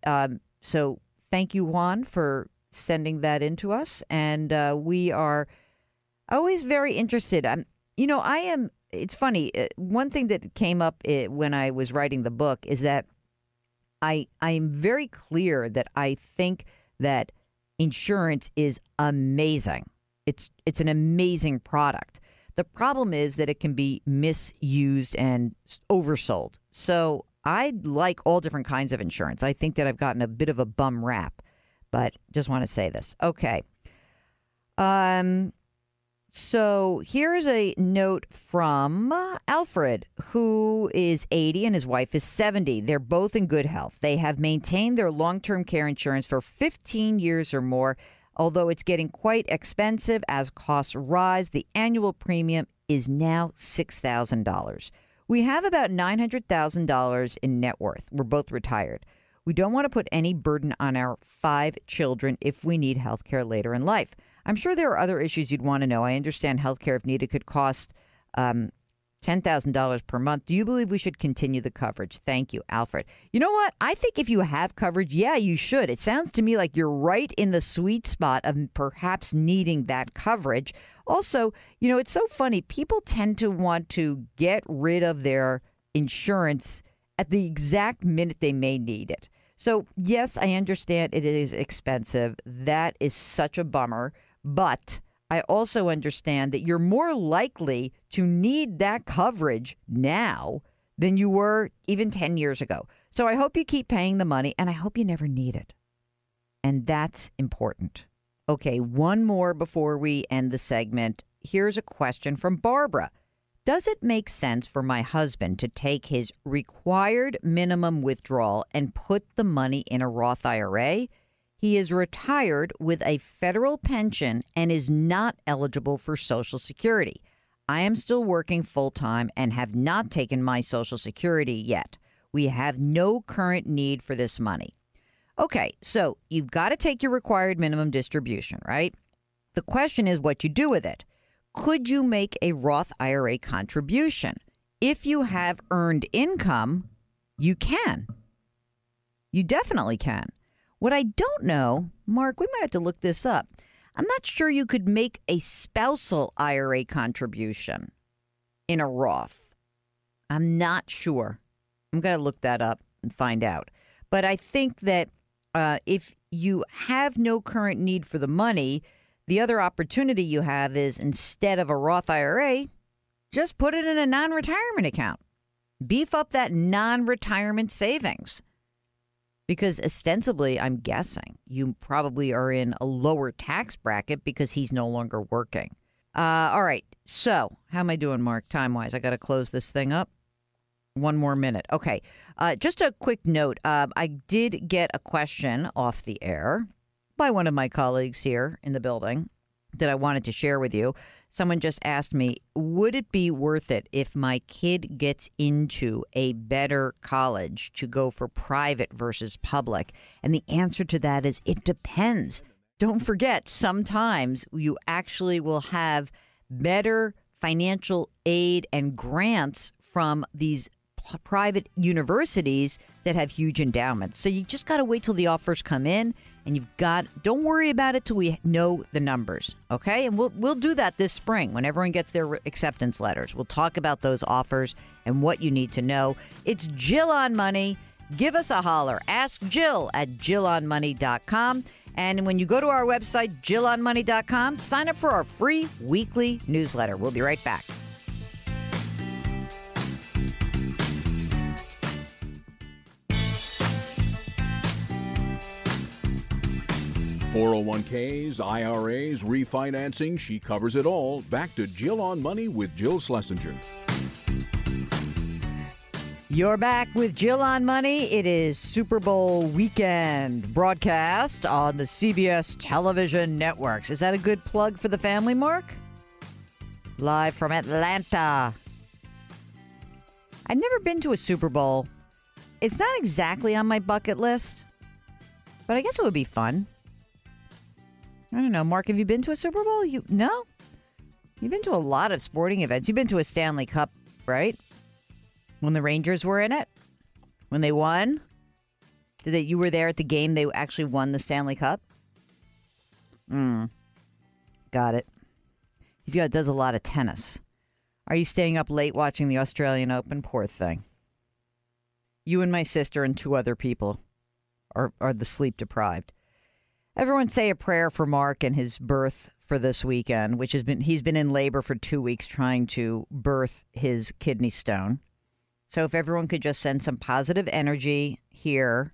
So thank you, Juan, for sending that in to us. And we are always very interested. It's funny. One thing that came up when I was writing the book is that I am very clear that I think that insurance is amazing. It's an amazing product. The problem is that it can be misused and oversold. So I like all different kinds of insurance. I think that I've gotten a bit of a bum rap, but just want to say this. Okay. So here's a note from Alfred, who is 80 and his wife is 70. They're both in good health. They have maintained their long-term care insurance for 15 years or more. Although it's getting quite expensive as costs rise, the annual premium is now $6,000. We have about $900,000 in net worth. We're both retired. We don't want to put any burden on our 5 children if we need health care later in life. I'm sure there are other issues you'd want to know. I understand health care, if needed, could cost $10,000 per month. Do you believe we should continue the coverage? Thank you, Alfred. You know what? I think if you have coverage, yeah, you should. It sounds to me like you're right in the sweet spot of perhaps needing that coverage. Also, it's so funny. People tend to want to get rid of their insurance at the exact minute they may need it. So, yes, I understand it is expensive. That is such a bummer. But I also understand that you're more likely to need that coverage now than you were even 10 years ago. So I hope you keep paying the money, and I hope you never need it. And that's important. Okay, one more before we end the segment. Here's a question from Barbara. Does it make sense for my husband to take his required minimum withdrawal and put the money in a Roth IRA? He is retired with a federal pension and is not eligible for Social Security. I am still working full-time and have not taken my Social Security yet. We have no current need for this money. Okay, so you've got to take your required minimum distribution, right? The question is what you do with it. Could you make a Roth IRA contribution? If you have earned income, you can. You definitely can. What I don't know, Mark, we might have to look this up. I'm not sure you could make a spousal IRA contribution in a Roth. I'm not sure. I'm going to look that up and find out. But I think that if you have no current need for the money, the other opportunity you have is instead of a Roth IRA, just put it in a non-retirement account. Beef up that non-retirement savings. Because ostensibly, I'm guessing, you probably are in a lower tax bracket because he's no longer working. All right. So how am I doing, Mark, time-wise? I got to close this thing up. 1 more minute. Okay. Just a quick note. I did get a question off the air by one of my colleagues here in the building that I wanted to share with you. Someone just asked me, would it be worth it if my kid gets into a better college to go for private versus public? And the answer to that is it depends. Don't forget, sometimes you actually will have better financial aid and grants from these private universities that have huge endowments. So you just got to wait till the offers come in, and don't worry about it till we know the numbers, okay? And we'll do that this spring when everyone gets their acceptance letters. We'll talk about those offers and what you need to know. It's Jill on Money. Give us a holler. Ask Jill at jillonmoney.com. And when you go to our website, jillonmoney.com, sign up for our free weekly newsletter. We'll be right back. (401ks, IRAs, refinancing, she covers it all. Back to Jill on Money with Jill Schlesinger. You're back with Jill on Money. It is Super Bowl weekend broadcast on the CBS television networks. Is that a good plug for the family, Mark? Live from Atlanta. I've never been to a Super Bowl. It's not exactly on my bucket list, but I guess it would be fun. I don't know. Mark, have you been to a Super Bowl? No? You've been to a lot of sporting events. You've been to a Stanley Cup, right? When the Rangers were in it? When they won? You were there at the game they actually won the Stanley Cup? Got it. He does a lot of tennis. Are you staying up late watching the Australian Open? Poor thing. You and my sister and 2 other people are the sleep deprived. Everyone say a prayer for Mark and his birth for this weekend, he's been in labor for 2 weeks trying to birth his kidney stone. So if everyone could just send some positive energy here,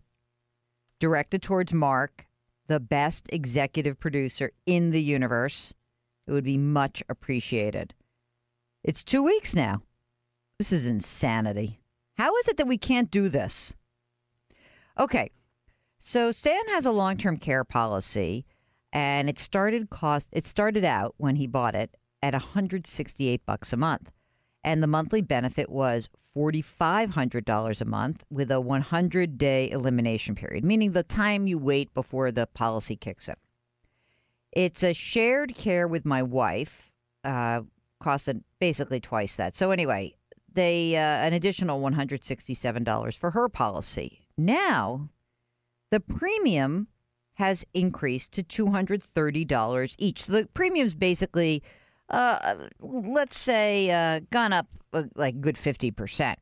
directed towards Mark, the best executive producer in the universe, it would be much appreciated. It's 2 weeks now. This is insanity. How is it that we can't do this? Okay. So Stan has a long-term care policy, and it started out when he bought it at $168 a month, and the monthly benefit was $4,500 a month with a 100-day elimination period, meaning the time you wait before the policy kicks in. It's a shared care with my wife, costed basically twice that. So anyway, they an additional $167 for her policy. Now, the premium has increased to $230 each. So the premium's basically, let's say, gone up like a good 50%.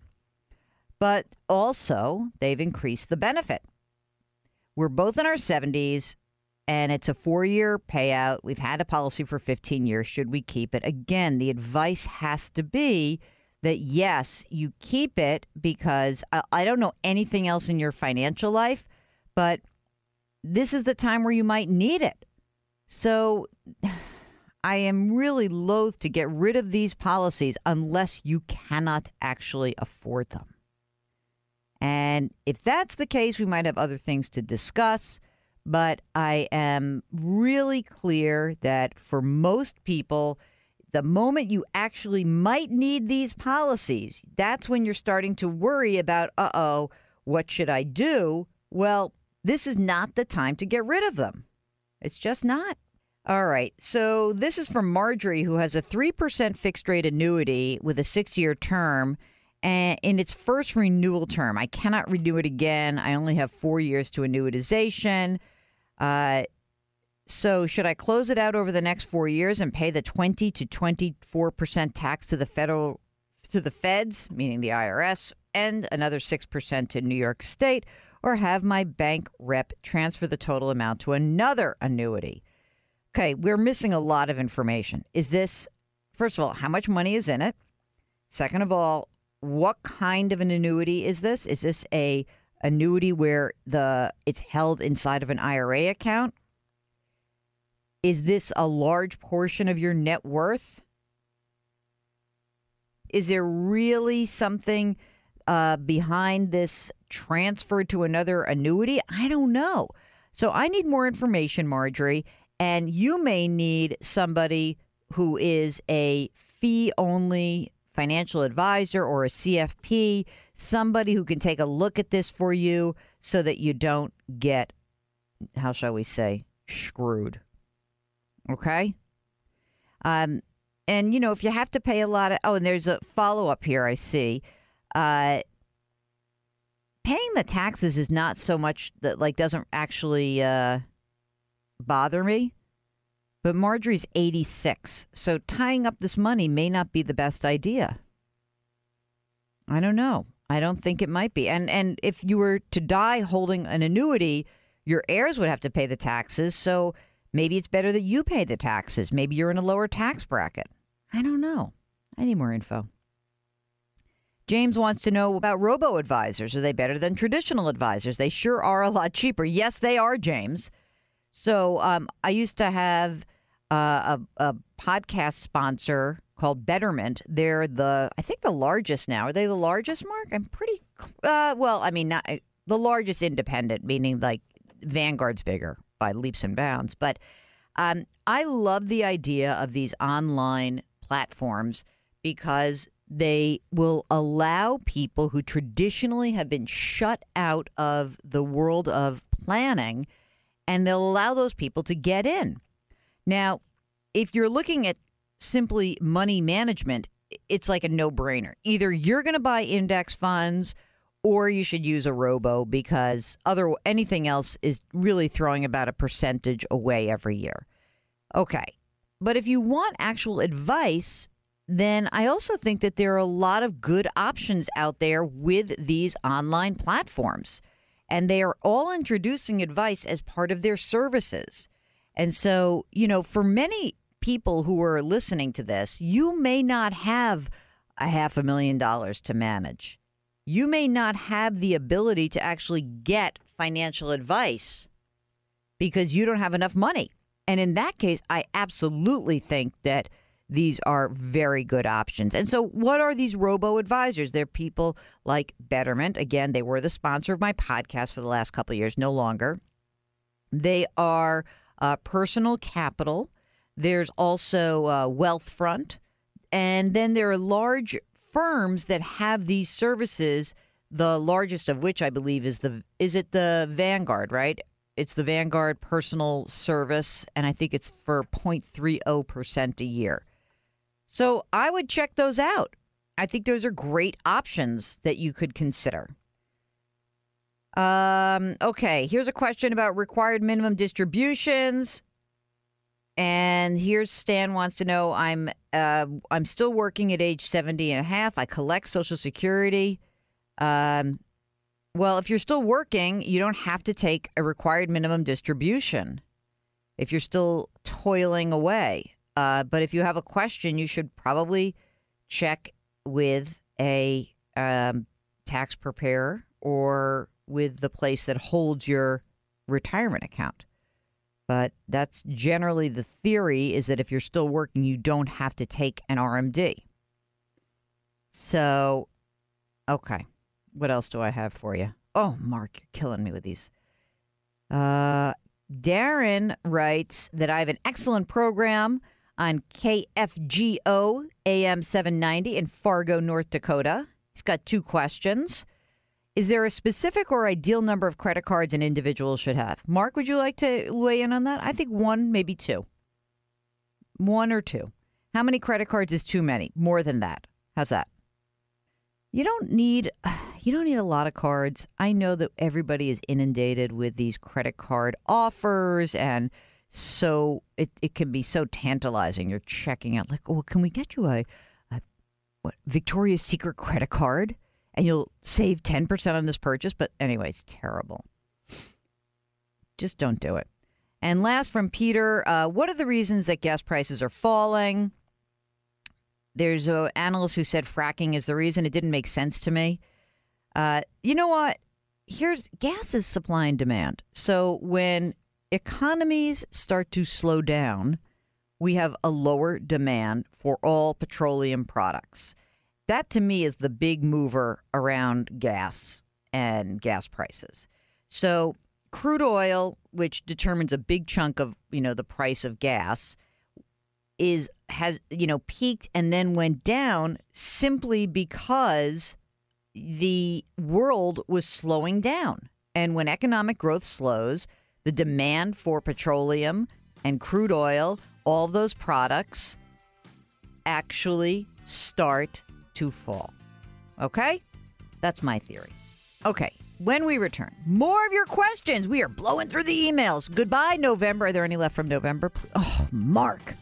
But also, they've increased the benefit. We're both in our 70s, and it's a 4-year payout. We've had a policy for 15 years. Should we keep it? Again, the advice has to be that, yes, you keep it because I don't know anything else in your financial life, but this is the time where you might need it. So I am really loath to get rid of these policies unless you cannot actually afford them. And if that's the case, we might have other things to discuss. But I am really clear that for most people, the moment you actually might need these policies, that's when you're starting to worry about, what should I do? Well, this is not the time to get rid of them. It's just not. All right. So this is from Marjorie, who has a 3% fixed rate annuity with a 6-year term. And in its first renewal term, I cannot renew it again. I only have 4 years to annuitization. So should I close it out over the next 4 years and pay the 20 to 24% tax to the feds, meaning the IRS, and another 6% to New York State, or have my bank rep transfer the total amount to another annuity? Okay, we're missing a lot of information. Is this, first of all, how much money is in it? Second of all, what kind of an annuity is this? Is this a annuity where it's held inside of an IRA account? Is this a large portion of your net worth? Is there really something behind this transfer to another annuity? I don't know. So I need more information, Marjorie, and you may need somebody who is a fee-only financial advisor or a CFP, somebody who can take a look at this for you so that you don't get, how shall we say, screwed. Okay? And, if you have to pay a lot of, and there's a follow-up here, I see. Paying the taxes is not so much that, doesn't actually bother me. But Marjorie's 86, so tying up this money may not be the best idea. I don't know. I don't think it might be. And if you were to die holding an annuity, your heirs would have to pay the taxes, so maybe it's better that you pay the taxes. Maybe you're in a lower tax bracket. I don't know. I need more info. James wants to know about robo-advisors. Are they better than traditional advisors? They sure are a lot cheaper. Yes, they are, James. So I used to have a podcast sponsor called Betterment. They're I think the largest now. Are they the largest, Mark? I'm pretty, not the largest independent, meaning Vanguard's bigger by leaps and bounds. But I love the idea of these online platforms because they will allow people who traditionally have been shut out of the world of planning, and they'll allow those people to get in. Now, if you're looking at simply money management, it's like a no-brainer. Either you're going to buy index funds or you should use a robo because anything else is really throwing about a percentage away every year. Okay. But if you want actual advice, then I also think that there are a lot of good options out there with these online platforms. And they are all introducing advice as part of their services. And so, for many people who are listening to this, you may not have $500,000 to manage. You may not have the ability to actually get financial advice because you don't have enough money. And in that case, I absolutely think that these are very good options. And so what are these robo-advisors? They're people like Betterment. Again, they were the sponsor of my podcast for the last couple of years, no longer. They are Personal Capital. There's also Wealthfront. And then there are large firms that have these services, the largest of which I believe is the Vanguard, right? It's the Vanguard Personal Service, and I think it's for 0.30% a year. So I would check those out. I think those are great options that you could consider. Okay, here's a question about required minimum distributions. And here's Stan wants to know, I'm still working at age 70 and a half. I collect Social Security. Well, if you're still working, you don't have to take a required minimum distribution if you're still toiling away. But if you have a question, you should probably check with a tax preparer or with the place that holds your retirement account. But that's generally the theory, is that if you're still working, you don't have to take an RMD. So, okay. What else do I have for you? Oh, Mark, you're killing me with these. Darren writes that I have an excellent program on KFGO AM 790 in Fargo, North Dakota. He's got 2 questions. Is there a specific or ideal number of credit cards an individual should have? Mark, would you like to weigh in on that? I think 1, maybe 2. 1 or 2. How many credit cards is too many? More than that. How's that? You don't need a lot of cards. I know that everybody is inundated with these credit card offers, and so it can be so tantalizing. You're checking out like, oh, can we get you a Victoria's Secret credit card? And you'll save 10% on this purchase. But anyway, it's terrible. Just don't do it. And last from Peter, what are the reasons that gas prices are falling? There's an analyst who said fracking is the reason. It didn't make sense to me. You know what? here's gas is supply and demand. So when economies start to slow down, we have a lower demand for all petroleum products. That to me is the big mover around gas and gas prices. So crude oil, which determines a big chunk of, the price of gas, has peaked and then went down simply because the world was slowing down. And when economic growth slows, the demand for petroleum and crude oil, all of those products actually start to fall. Okay? That's my theory. Okay. When we return, more of your questions. We are blowing through the emails. Goodbye, November. Are there any left from November? Oh, Mark.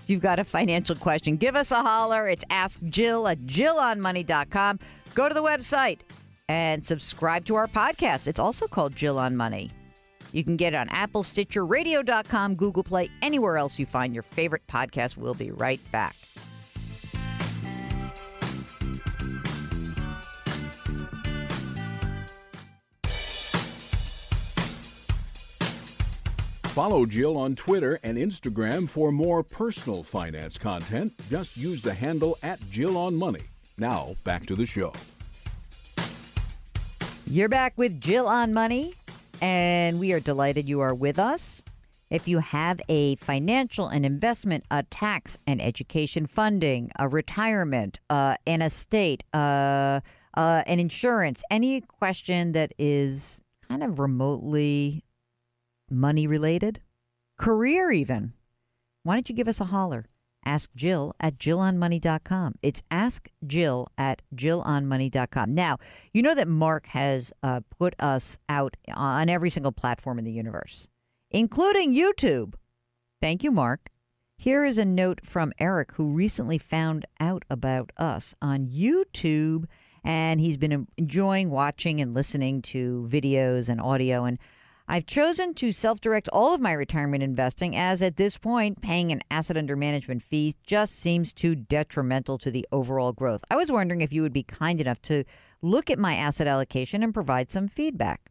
If you've got a financial question, give us a holler. It's Ask Jill at JillOnMoney.com. Go to the website and subscribe to our podcast. It's also called Jill on Money. You can get it on Apple, Stitcher, Radio.com, Google Play, anywhere else you find your favorite podcast. We'll be right back. Follow Jill on Twitter and Instagram for more personal finance content. Just use the handle @JillOnMoney. Now, back to the show. You're back with Jill on Money, and we are delighted you are with us. If you have a financial, an investment, a tax, an education funding, a retirement, an estate, an insurance, any question that is kind of remotely money related, career even, why don't you give us a holler? Ask Jill at JillOnMoney.com. It's Ask Jill at JillOnMoney.com. Now, you know that Mark has put us out on every single platform in the universe, including YouTube. Thank you, Mark. Here is a note from Eric, who recently found out about us on YouTube, and he's been enjoying watching and listening to videos and audio. And I've chosen to self-direct all of my retirement investing, as at this point, paying an asset under management fee just seems too detrimental to the overall growth. I was wondering if you would be kind enough to look at my asset allocation and provide some feedback.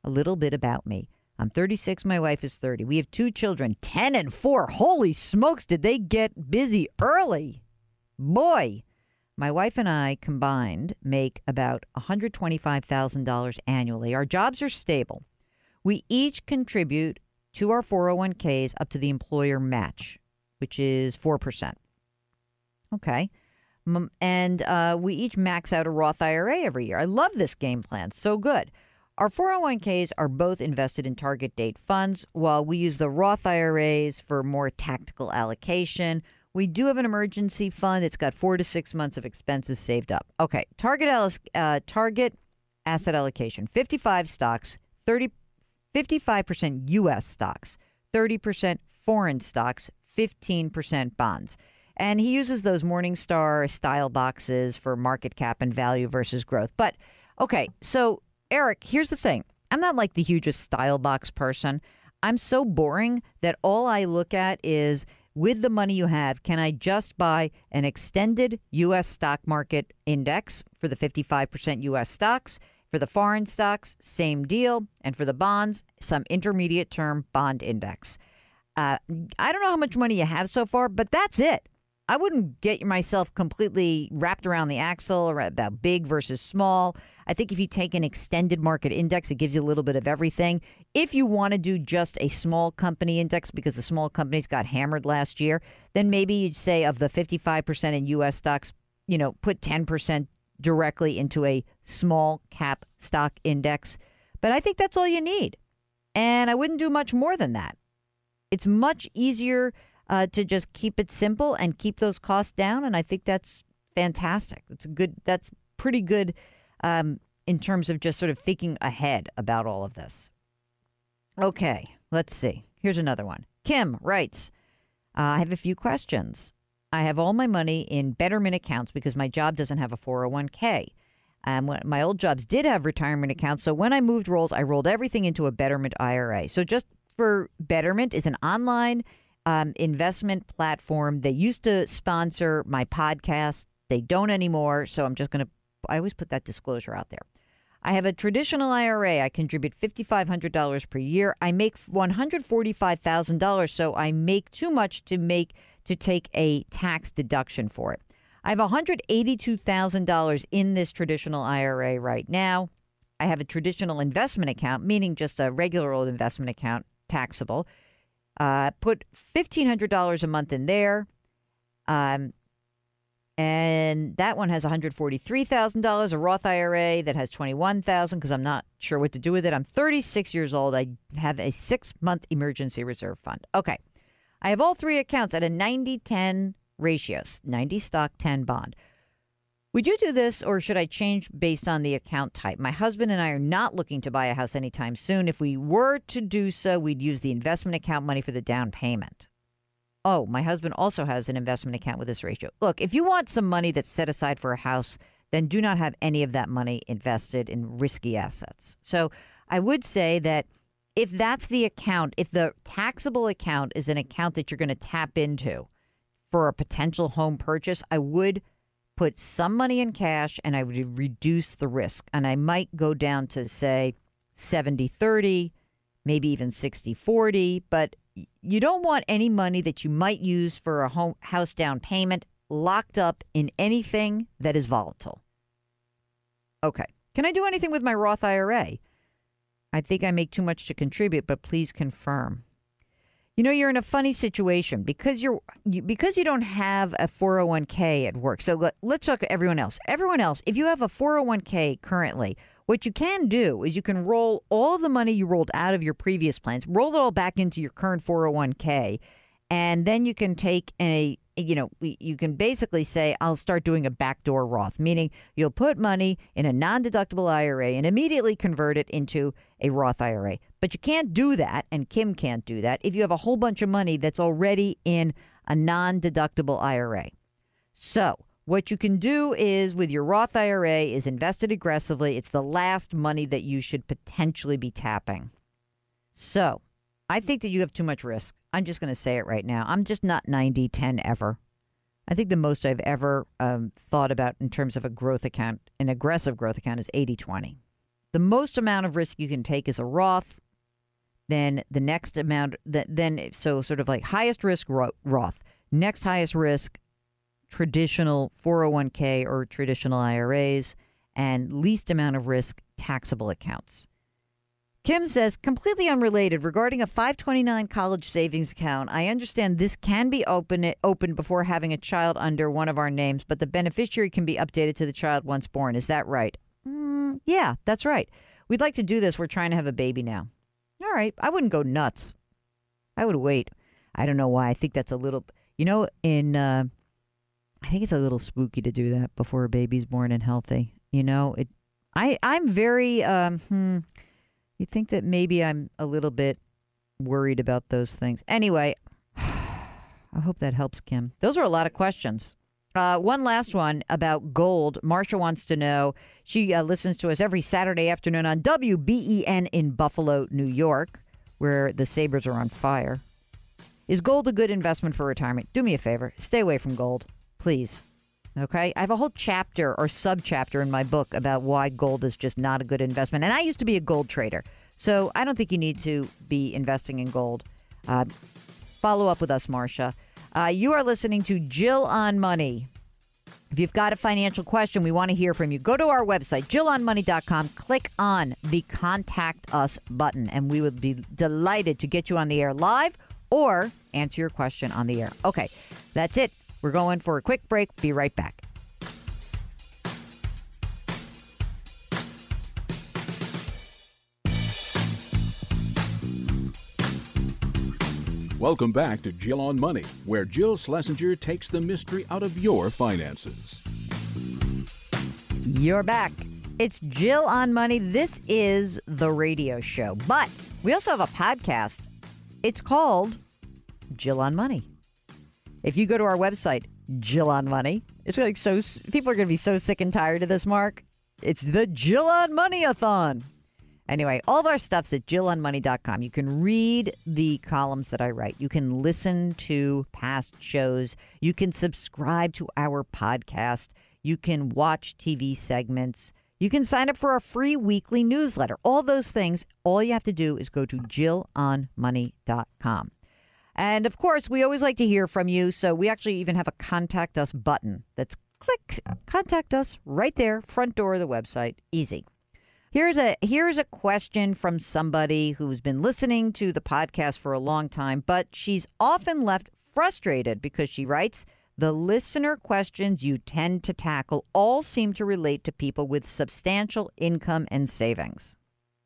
A little bit about me. I'm 36. My wife is 30. We have 2 children, 10 and 4. Holy smokes, did they get busy early? Boy, my wife and I combined make about $125,000 annually. Our jobs are stable. We each contribute to our 401ks up to the employer match, which is 4%. Okay. And we each max out a Roth IRA every year. I love this game plan. So good. Our 401ks are both invested in target date funds, while we use the Roth IRAs for more tactical allocation. We do have an emergency fund. It's got 4 to 6 months of expenses saved up. Okay. Target asset allocation, 55 stocks, 55% U.S. stocks, 30% foreign stocks, 15% bonds. And he uses those Morningstar style boxes for market cap and value versus growth. But, okay, so, Eric, here's the thing. I'm not like the hugest style box person. I'm so boring that all I look at is, with the money you have, can I just buy an extended U.S. stock market index for the 55% U.S. stocks? For the foreign stocks, same deal. And for the bonds, some intermediate term bond index. I don't know how much money you have so far, but that's it. I wouldn't get myself completely wrapped around the axle or about big versus small. I think if you take an extended market index, it gives you a little bit of everything. If you want to do just a small company index because the small companies got hammered last year, then maybe you'd say of the 55% in U.S. stocks, put 10% directly into a small cap stock index. But I think that's all you need. And I wouldn't do much more than that. It's much easier to just keep it simple and keep those costs down. And I think that's fantastic. That's pretty good in terms of just sort of thinking ahead about all of this. Okay, let's see. Here's another one. Kim writes, I have a few questions. I have all my money in Betterment accounts because my job doesn't have a 401k. My old jobs did have retirement accounts. So when I moved roles, I rolled everything into a Betterment IRA. So just for Betterment is an online investment platform. They used to sponsor my podcast. They don't anymore. So I'm just going to, I always put that disclosure out there. I have a traditional IRA. I contribute $5,500 per year. I make $145,000, so I make too much to take a tax deduction for it. I have $182,000 in this traditional IRA right now. I have a traditional investment account, meaning just a regular old investment account, taxable. Put $1,500 a month in there. And that one has $143,000, a Roth IRA that has $21,000 because I'm not sure what to do with it. I'm 36 years old. I have a 6-month emergency reserve fund. Okay. I have all three accounts at a 90-10 ratio, 90 stock, 10 bond. Would you do this, or should I change based on the account type? My husband and I are not looking to buy a house anytime soon. If we were to do so, we'd use the investment account money for the down payment. Oh, my husband also has an investment account with this ratio. Look, if you want some money that's set aside for a house, then do not have any of that money invested in risky assets. So I would say that if that's the account, if the taxable account is an account that you're going to tap into for a potential home purchase, I would put some money in cash and I would reduce the risk. And I might go down to, say, 70-30, maybe even 60-40, but you don't want any money that you might use for a house down payment locked up in anything that is volatile. Okay. Can I do anything with my Roth IRA? I think I make too much to contribute, but please confirm. You know, you're in a funny situation because you don't have a 401k at work. So let's look at everyone else. Everyone else, if you have a 401k currently, what you can do is you can roll all of the money you rolled out of your previous plans, roll it all back into your current 401k, and then you can take you can basically say, I'll start doing a backdoor Roth, meaning you'll put money in a non-deductible IRA and immediately convert it into a Roth IRA. But you can't do that, and Kim can't do that, if you have a whole bunch of money that's already in a non-deductible IRA. So what you can do is with your Roth IRA is invested aggressively. It's the last money that you should potentially be tapping. So I think that you have too much risk. I'm just going to say it right now. I'm just not 90-10 ever. I think the most I've ever thought about in terms of a growth account, an aggressive growth account, is 80-20. The most amount of risk you can take is a Roth. Then the next amount, so sort of like highest risk Roth, next highest risk traditional 401k or traditional IRAs, and least amount of risk taxable accounts. Kim says, completely unrelated, regarding a 529 college savings account, I understand this can be opened before having a child under one of our names, but the beneficiary can be updated to the child once born. Is that right? Yeah, that's right. We'd like to do this. We're trying to have a baby now. All right. I wouldn't go nuts. I would wait. I don't know why. I think that's a little, I think it's a little spooky to do that before a baby's born and healthy. I'm very, you think that maybe I'm a little bit worried about those things. Anyway, I hope that helps, Kim. Those are a lot of questions. One last one about gold. Marsha wants to know, she listens to us every Saturday afternoon on WBEN in Buffalo, New York, where the Sabres are on fire. Is gold a good investment for retirement? Do me a favor. Stay away from gold. Please. Okay? I have a whole chapter or sub-chapter in my book about why gold is just not a good investment. And I used to be a gold trader. So I don't think you need to be investing in gold. Follow up with us, Marsha. You are listening to Jill on Money. If you've got a financial question, we want to hear from you. Go to our website, jillonmoney.com. Click on the Contact Us button, and we would be delighted to get you on the air live or answer your question on the air. Okay, that's it. We're going for a quick break. Be right back. Welcome back to Jill on Money, where Jill Schlesinger takes the mystery out of your finances. You're back. It's Jill on Money. This is the radio show, but we also have a podcast. It's called Jill on Money. If you go to our website, Jill on Money, it's like so people are going to be so sick and tired of this, Mark. It's the Jill on Money-a-thon. Anyway, all of our stuff's at jillonmoney.com. You can read the columns that I write. You can listen to past shows. You can subscribe to our podcast. You can watch TV segments. You can sign up for our free weekly newsletter. All those things, all you have to do is go to JillOnMoney.com. And of course, we always like to hear from you. So we actually even have a contact us button. That's click contact us right there, front door of the website. Easy. Here's a question from somebody who's been listening to the podcast for a long time, but she's often left frustrated because she writes, the listener questions you tend to tackle all seem to relate to people with substantial income and savings.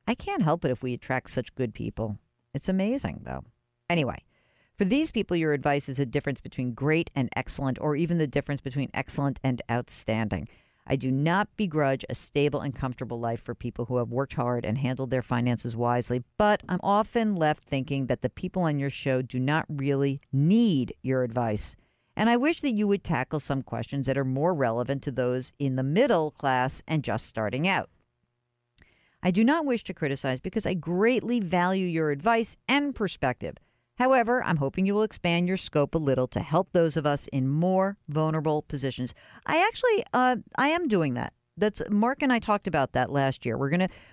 I can't help it if we attract such good people. It's amazing, though. Anyway, for these people, your advice is the difference between great and excellent, or even the difference between excellent and outstanding. I do not begrudge a stable and comfortable life for people who have worked hard and handled their finances wisely, but I'm often left thinking that the people on your show do not really need your advice. And I wish that you would tackle some questions that are more relevant to those in the middle class and just starting out. I do not wish to criticize because I greatly value your advice and perspective. However, I'm hoping you will expand your scope a little to help those of us in more vulnerable positions. I am doing that. That's Mark and I talked about that last year.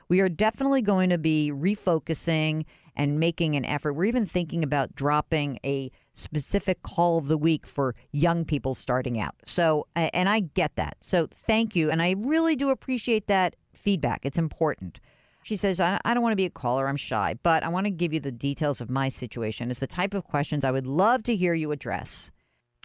We are definitely going to be refocusing and making an effort. We're even thinking about dropping a specific call of the week for young people starting out. So, and I get that. So thank you. And I really do appreciate that feedback. It's important. She says, I don't want to be a caller. I'm shy, but I want to give you the details of my situation. It's the type of questions I would love to hear you address.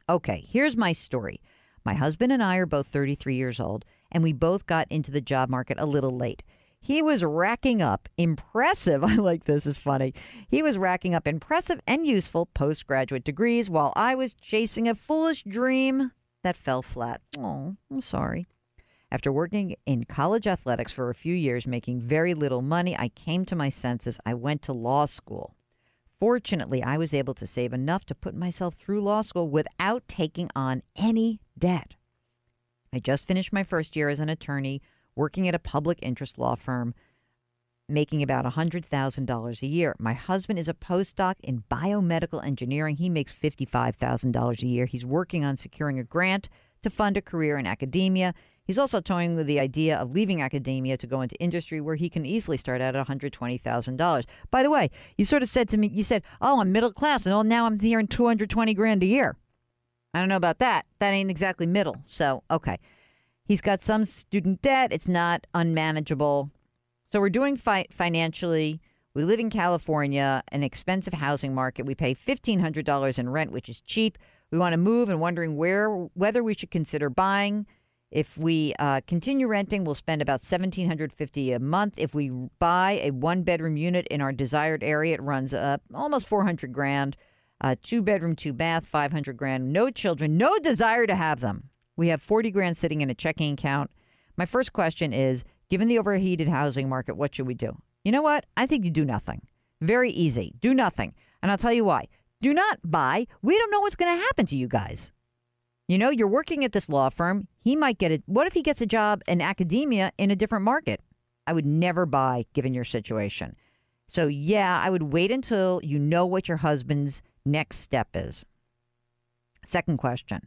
Okay, here's my story. My husband and I are both 33 years old, and we both got into the job market a little late. He was racking up impressive, I like this, is funny. He was racking up impressive and useful postgraduate degrees while I was chasing a foolish dream that fell flat. Oh, I'm sorry. After working in college athletics for a few years, making very little money, I came to my senses. I went to law school. Fortunately, I was able to save enough to put myself through law school without taking on any debt. I just finished my first year as an attorney, working at a public interest law firm, making about $100,000 a year. My husband is a postdoc in biomedical engineering. He makes $55,000 a year. He's working on securing a grant to fund a career in academia. He's also toying with the idea of leaving academia to go into industry where he can easily start out at $120,000. By the way, you sort of said to me, you said, oh, I'm middle class, and now I'm hearing $220,000 a year. I don't know about that. That ain't exactly middle. So, okay. He's got some student debt. It's not unmanageable. So we're doing financially. We live in California, an expensive housing market. We pay $1,500 in rent, which is cheap. We want to move and wondering whether we should consider buying. If we continue renting, we'll spend about $1,750 a month. If we buy a one-bedroom unit in our desired area, it runs up almost $400,000. 2-bedroom, 2-bath, $500,000. No children, no desire to have them. We have $40,000 sitting in a checking account. My first question is, given the overheated housing market, what should we do? You know what? I think you do nothing. Very easy. Do nothing. And I'll tell you why. Do not buy. We don't know what's going to happen to you guys. You know, you're working at this law firm. He might get it. What if he gets a job in academia in a different market? I would never buy, given your situation. So, yeah, I would wait until you know what your husband's next step is. Second question.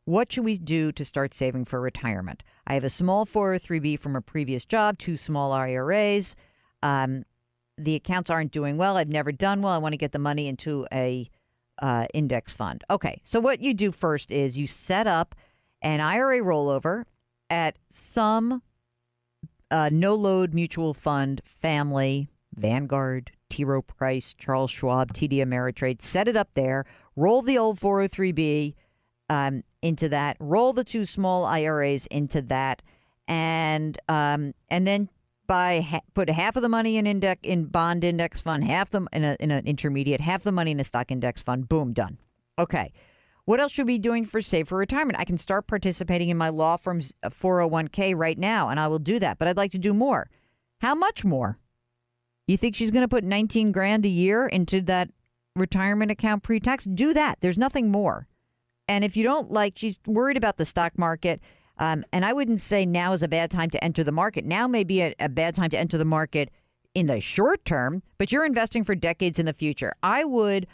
What should we do to start saving for retirement? I have a small 403B from a previous job, 2 small IRAs. The accounts aren't doing well. I've never done well. I want to get the money into a index fund. Okay, so what you do first is you set up an IRA rollover at some no-load mutual fund, family, Vanguard, T. Rowe Price, Charles Schwab, TD Ameritrade. Set it up there. Roll the old 403B into that. Roll the 2 small IRAs into that, and then put half of the money in bond index fund, half them in an intermediate, half the money in a stock index fund. Boom, done. Okay. What else should we be doing for save for retirement? I can start participating in my law firm's 401k right now, and I will do that. But I'd like to do more. How much more? You think she's going to put $19,000 a year into that retirement account pre-tax? Do that. There's nothing more. And if you don't she's worried about the stock market. And I wouldn't say now is a bad time to enter the market. Now may be a bad time to enter the market in the short term, but you're investing for decades in the future. I would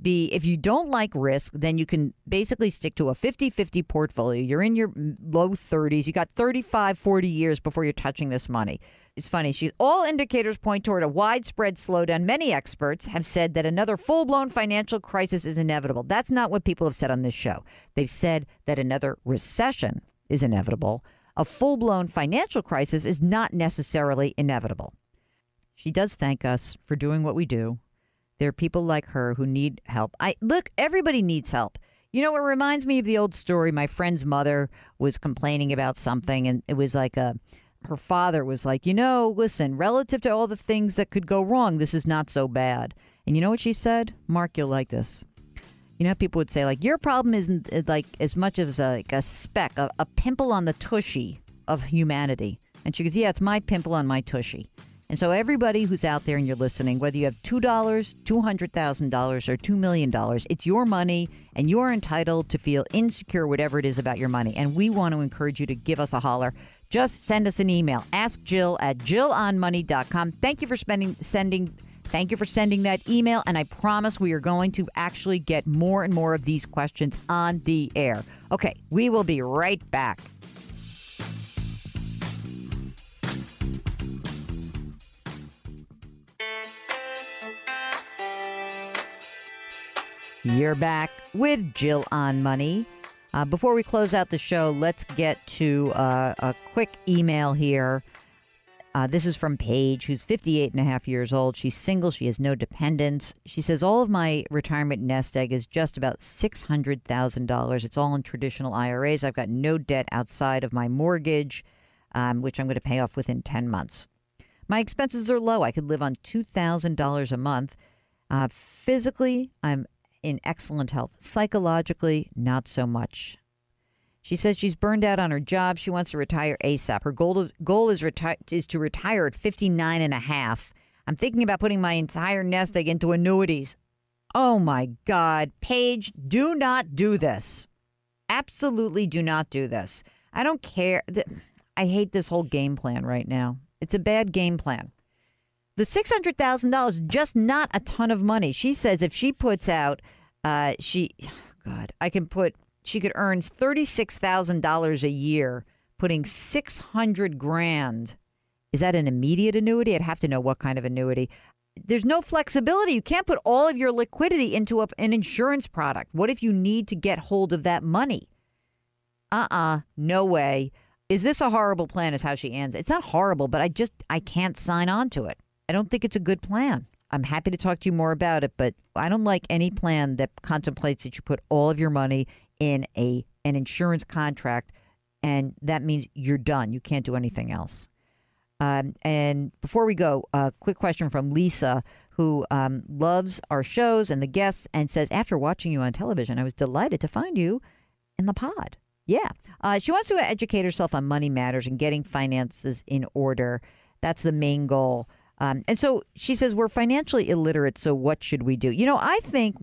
if you don't like risk, then you can basically stick to a 50-50 portfolio. You're in your low 30s. You got 35, 40 years before you're touching this money. It's funny. All indicators point toward a widespread slowdown. Many experts have said that another full-blown financial crisis is inevitable. That's not what people have said on this show. They've said that another recession is inevitable. A full-blown financial crisis is not necessarily inevitable. She does thank us for doing what we do. There are people like her who need help. Look, everybody needs help. You know, it reminds me of the old story. My friend's mother was complaining about something, and it was like her father was like, listen, relative to all the things that could go wrong, this is not so bad. And you know what she said? Mark, you'll like this. You know, people would say, like, your problem isn't like as much as a speck, a pimple on the tushy of humanity. And she goes, yeah, it's my pimple on my tushy. And so everybody who's out there and you're listening, whether you have $2, $200,000, or $2 million, it's your money and you're entitled to feel insecure, whatever it is about your money. And we want to encourage you to give us a holler. Just send us an email. Ask Jill at JillOnMoney.com. Thank you for sending that email. And I promise we are going to actually get more and more of these questions on the air. Okay, we will be right back. You're back with Jill on Money. Before we close out the show, let's get to a quick email here. This is from Paige, who's 58 and a half years old. She's single. She has no dependents. She says, all of my retirement nest egg is just about $600,000. It's all in traditional IRAs. I've got no debt outside of my mortgage, which I'm going to pay off within 10 months. My expenses are low. I could live on $2,000 a month. Physically, I'm in excellent health. Psychologically, not so much. She says she's burned out on her job. She wants to retire ASAP. Her goal is to retire at 59 and a half. I'm thinking about putting my entire nest egg into annuities. Oh, my God. Paige, do not do this. Absolutely do not do this. I don't care. I hate this whole game plan right now. It's a bad game plan. The $600,000 is just not a ton of money. She says if she puts out, she could earn $36,000 a year, putting $600,000. Is that an immediate annuity? I'd have to know what kind of annuity. There's no flexibility. You can't put all of your liquidity into an insurance product. What if you need to get hold of that money? No way. Is this a horrible plan is how she ends. It's not horrible, but I can't sign on to it. I don't think it's a good plan. I'm happy to talk to you more about it, but I don't like any plan that contemplates that you put all of your money in an insurance contract, and that means you're done. You can't do anything else. And before we go, a quick question from Lisa, who loves our shows and the guests, and says, after watching you on television, I was delighted to find you in the pod. Yeah. She wants to educate herself on money matters and getting finances in order. That's the main goal. And so she says, we're financially illiterate, so what should we do? I think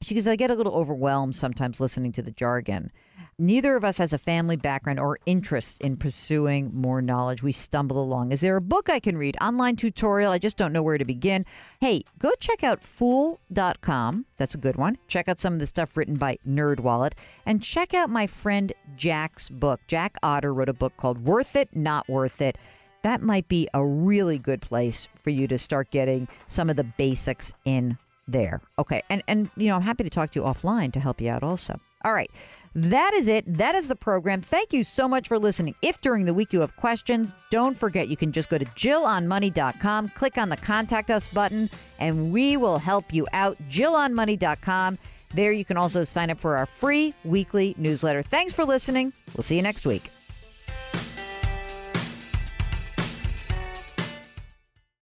she goes, I get a little overwhelmed sometimes listening to the jargon. Neither of us has a family background or interest in pursuing more knowledge. We stumble along. Is there a book I can read? Online tutorial? I just don't know where to begin. Hey, go check out Fool.com. That's a good one. Check out some of the stuff written by NerdWallet. And check out my friend Jack's book. Jack Otter wrote a book called Worth It, Not Worth It. That might be a really good place for you to start getting some of the basics in there. Okay. And I'm happy to talk to you offline to help you out also. All right. That is it. That is the program. Thank you so much for listening. If during the week you have questions, don't forget you can just go to JillOnMoney.com, click on the Contact Us button, and we will help you out. JillOnMoney.com. There you can also sign up for our free weekly newsletter. Thanks for listening. We'll see you next week.